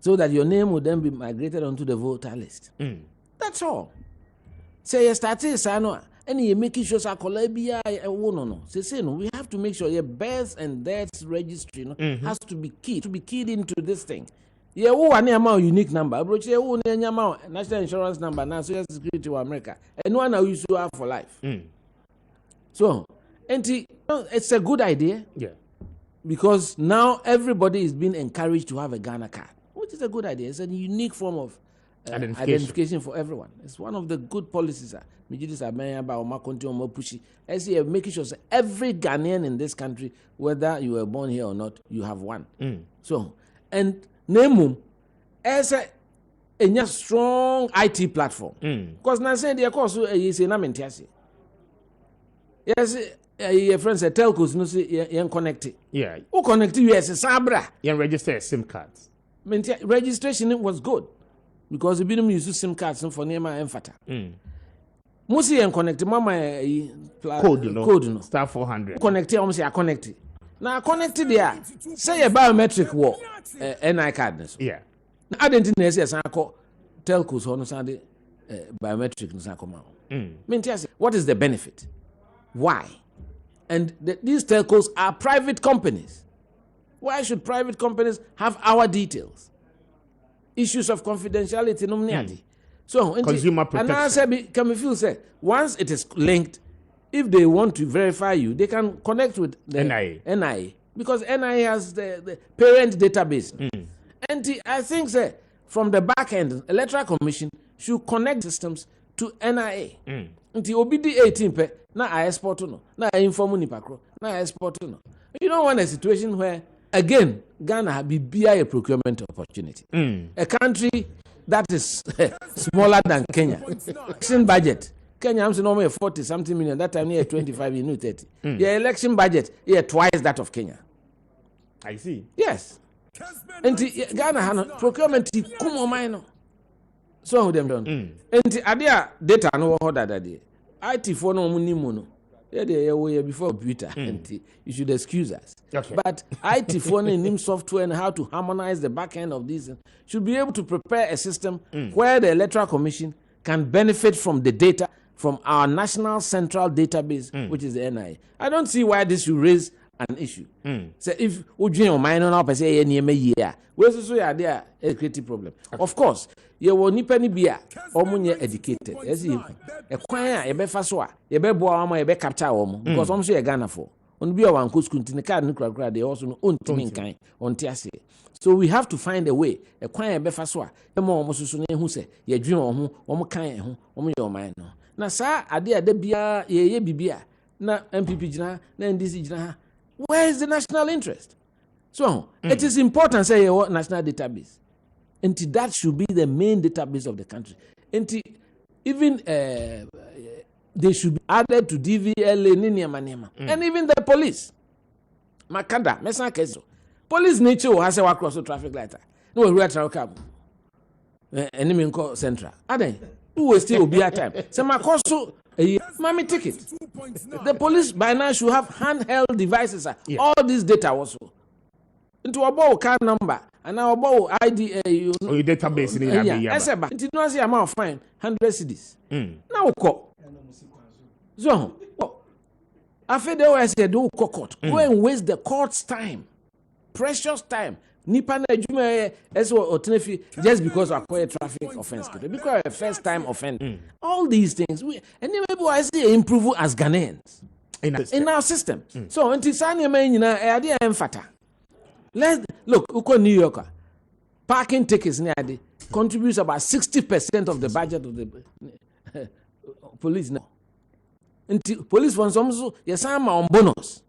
S2: so that your name would then be migrated onto the voter list. That's all. Say you started Sanoa, and you making sure Sakolabia no. Say no, we have to make sure your births and deaths registry has to be keyed into this thing. Yeah, who are near unique number, but you who near national insurance number, now Social Security to America, and one now you should have for life. So, it's a good idea.
S1: Yeah.
S2: Because now everybody is being encouraged to have a Ghana card, which is a good idea. It's a unique form of identification for everyone. It's one of the good policies. Making sure every Ghanaian in this country, whether you were born here or not, you have one. So, and name as a strong IT platform. Because now saying the course is a name. Yes. Your friend said telcos no say you connect.
S1: Yeah.
S2: Who connect you as a sabra?
S1: You register SIM cards.
S2: Registration was good because we didn't use SIM cards for Nema and Fata. Musi and connect mama
S1: code
S2: no.
S1: Star 400.
S2: Connect almost I connect. Now connected there. Say a biometric war NI card.
S1: Yeah.
S2: I didn't know yes I call telcos on Sunday biometric no come. What is the benefit? Why? And these telcos are private companies. Why should private companies have our details? Issues of confidentiality. So,
S1: consumer protection.
S2: And I say, can we feel say once it is linked, if they want to verify you, they can connect with the NIA because NIA has the parent database. And I think say from the back end, Electoral Commission should connect systems to NIA. Until OBD 18 pe na I export no na I inform nipa kro na I export no. You don't want a situation where again Ghana be a procurement opportunity. A country that is smaller than Kenya. Election budget Kenya I'm saying normally 40 something million, that time near 25 you know 30. Your election budget is twice that of Kenya.
S1: I see.
S2: Yes. And Ghana has procurement kumo minor. So them done. And adia data no order that day. IT for no money mono. Yeah, before computer. And you should excuse us.
S1: Okay.
S2: But IT for NIM software and how to harmonize the back end of these should be able to prepare a system where the Electoral Commission can benefit from the data from our national central database, which is the NIA. I don't see why this should raise an issue. So if Ujin minor now say any year, where's also there a creative problem? Of course, you will need penny beer or money educated. As if a choir, a befasoa, a beboama, a be capture because I'm sure a Ghana for. On be one could continue card nuclear, they also own to kind on Tiasi. So we have to find a way, a choir befasoa, a more almost who say, ye dream or kind, or your mind. Now, sir, I dare de bia, ye bibia, na MPP jina, na NDC jina. Where is the national interest? So it is important say what national database. And that should be the main database of the country. And even they should be added to DVLA, and even the police. Makanda, Mesa Keso. Police nature has a cross the traffic light. No, we are travel enemy call central. Are they? Who will still be at time? So my cost mommy ticket. The police by now should have handheld devices. All this data also. Into a bow car number and now about ID.
S1: Your database in India.
S2: I said, but it was the amount of fine 100 cedis. Now call. So, I feel they said, do court. Go and waste the court's time, precious time. Nipa na jume just because I acquire traffic offense, because a first time offender. All these things, and then maybe I say improve as Ghanaians in our system. So until Sanya Mayina, idea and fata. Let's look. Uko New Yorker parking tickets contributes about 60% of the budget of the police now. Until police funds also yes, I'm on bonus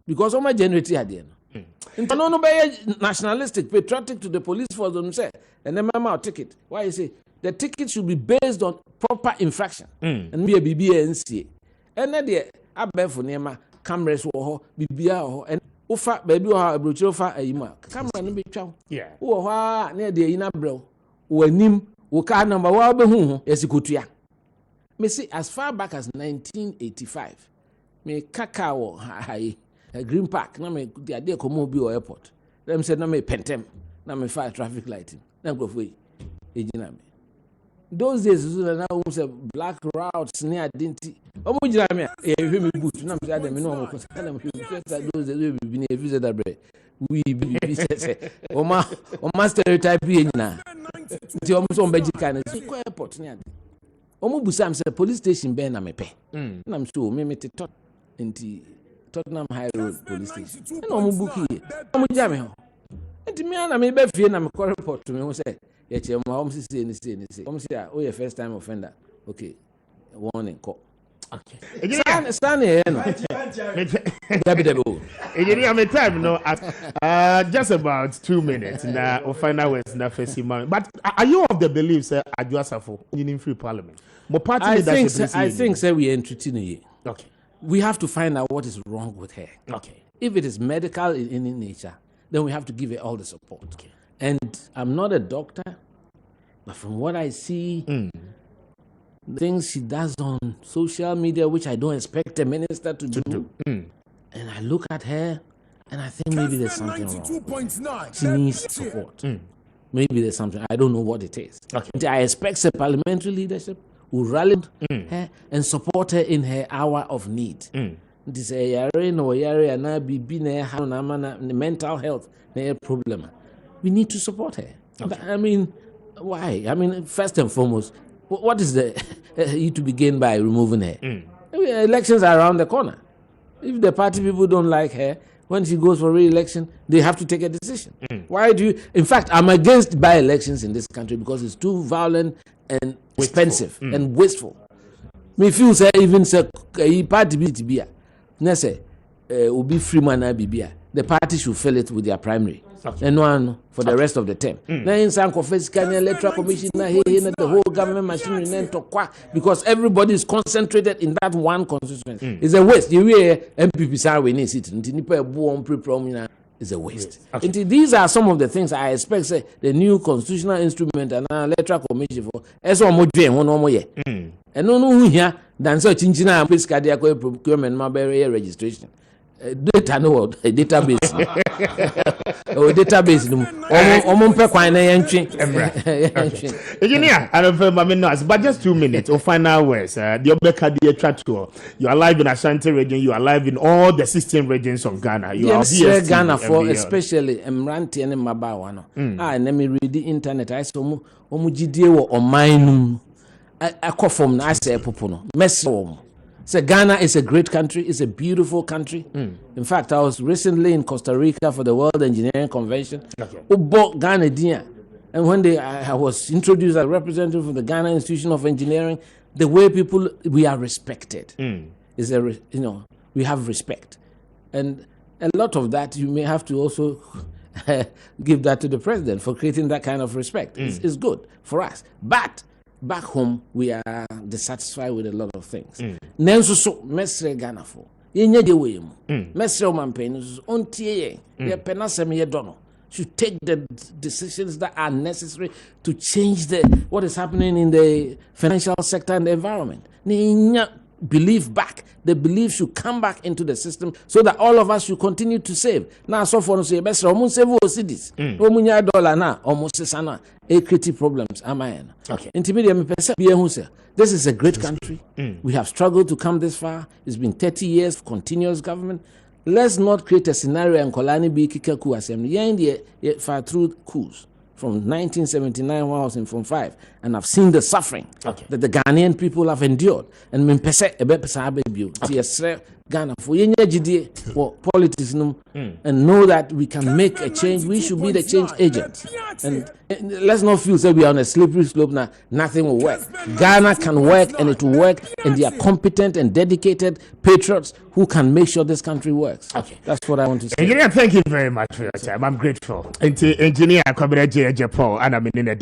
S2: because of my generate idea. No nationalistic, patriotic to the police force themselves, and then my ticket. Why you say the ticket should be based on proper infraction and be a BBNC. And then the above nema cameras or BBA or and ufa baby or a brochofa a yima camera no be chow.
S1: Yeah.
S2: Who near the inner bro who nim who car number well be who esikutia. Me see as far back as 1985, me kakao high. A Green Park, na me the idea come be or airport. Them said na me pentem, na me fire traffic lighting. Na go for ejina me. Those days na say black routes near identity. Omo jina me e hwe me boot na me say dem no omo na me those days we be na visit that bread. We be say o stereotype ejina. Nti omo so mbeji kan na airport near. Omo busam say police station be na me pe. Na me so me tot nti Tottenham High Road Police Station. And I'm booking. I'm jamming. And to me, I'm a bit fear. I'm a report to me. Who say, "Yes, my home say, say, oh, your first time offender. Okay, warning call." Okay. Stand here.
S1: I'm time no. Just about 2 minutes. Now, we'll find out what's the first month. But are you of the belief, sir, Adjuasafo, in free parliament?
S2: I think, sir, we are entertaining.
S1: Okay.
S2: We have to find out what is wrong with her.
S1: Okay.
S2: If it is medical in nature, then we have to give her all the support. Okay. And I'm not a doctor, but from what I see, things she does on social media, which I don't expect a minister to do, and I look at her, and I think maybe there's something wrong. She needs support. Maybe there's something. I don't know what it is. Okay. I expect a parliamentary leadership who rallied her and support her in her hour of need. This mental health problem. We need to support her. Okay. I mean, why? I mean, first and foremost, what is the you to begin by removing her? Elections are around the corner. If the party people don't like her, when she goes for re-election, they have to take a decision. Why do you? In fact, I'm against by-elections in this country because it's too violent and expensive and wasteful. Me feel say even say party be say Obi Freeman Bibia. The party should fill it with their primary. And one for the rest of the term. Now in San Confession Electoral Commission the whole government machinery because everybody is concentrated in that one constituency. It's a waste. You hear MPP say we need it. Is a waste. Okay. These are some of the things I expect. Say the new constitutional instrument and electoral commission for. And no here than such chinchina and procurement registration. data no database o database no omompe kwan na yentwe
S1: engineer I don't feel my notes but just 2 minutes or final words the obeka the tractor you are live in Ashanti region you are live in all the 16 regions of Ghana you are here
S2: Ghana for especially Mranti and Mabawa no and let me read the internet I saw omugidie wo omanum akofom na ase popo no meso. So Ghana is a great country. It's a beautiful country. In fact, I was recently in Costa Rica for the World Engineering Convention. Ubo Ghana dia. And when I was introduced as a representative from the Ghana Institution of Engineering, the way we are respected is we have respect, and a lot of that you may have to also give that to the president for creating that kind of respect. It's good for us, but back home, we are dissatisfied with a lot of things. Nenso so mesre Ghana for yenye de way mu mesre o mampen so ontie ye penasem ye dono should take the decisions that are necessary to change what is happening in the financial sector and the environment. Belief back. The belief should come back into the system so that all of us should continue to save. Now, so for say, best almost save cities. $1 now, almost sana. Creative problems. Am I? Okay. This is a great country. We have struggled to come this far. It's been 30 years of continuous government. Let's not create a scenario and Kolani be Kikaku Assembly. Far through coups. From 1979 when I was in Form 5, and I've seen the suffering that the Ghanaian people have endured. And Ghana for politics and know that we can make a change. We should be the change agent. And let's not feel that we are on a slippery slope now. Nothing will work. Ghana can work, and it will work. And they are competent and dedicated patriots who can make sure this country works. Okay, that's what I want to say.
S1: Engineer, thank you very much for your time. I'm grateful. Engineer Kwabena Agyei Agyapong, and I'm in the.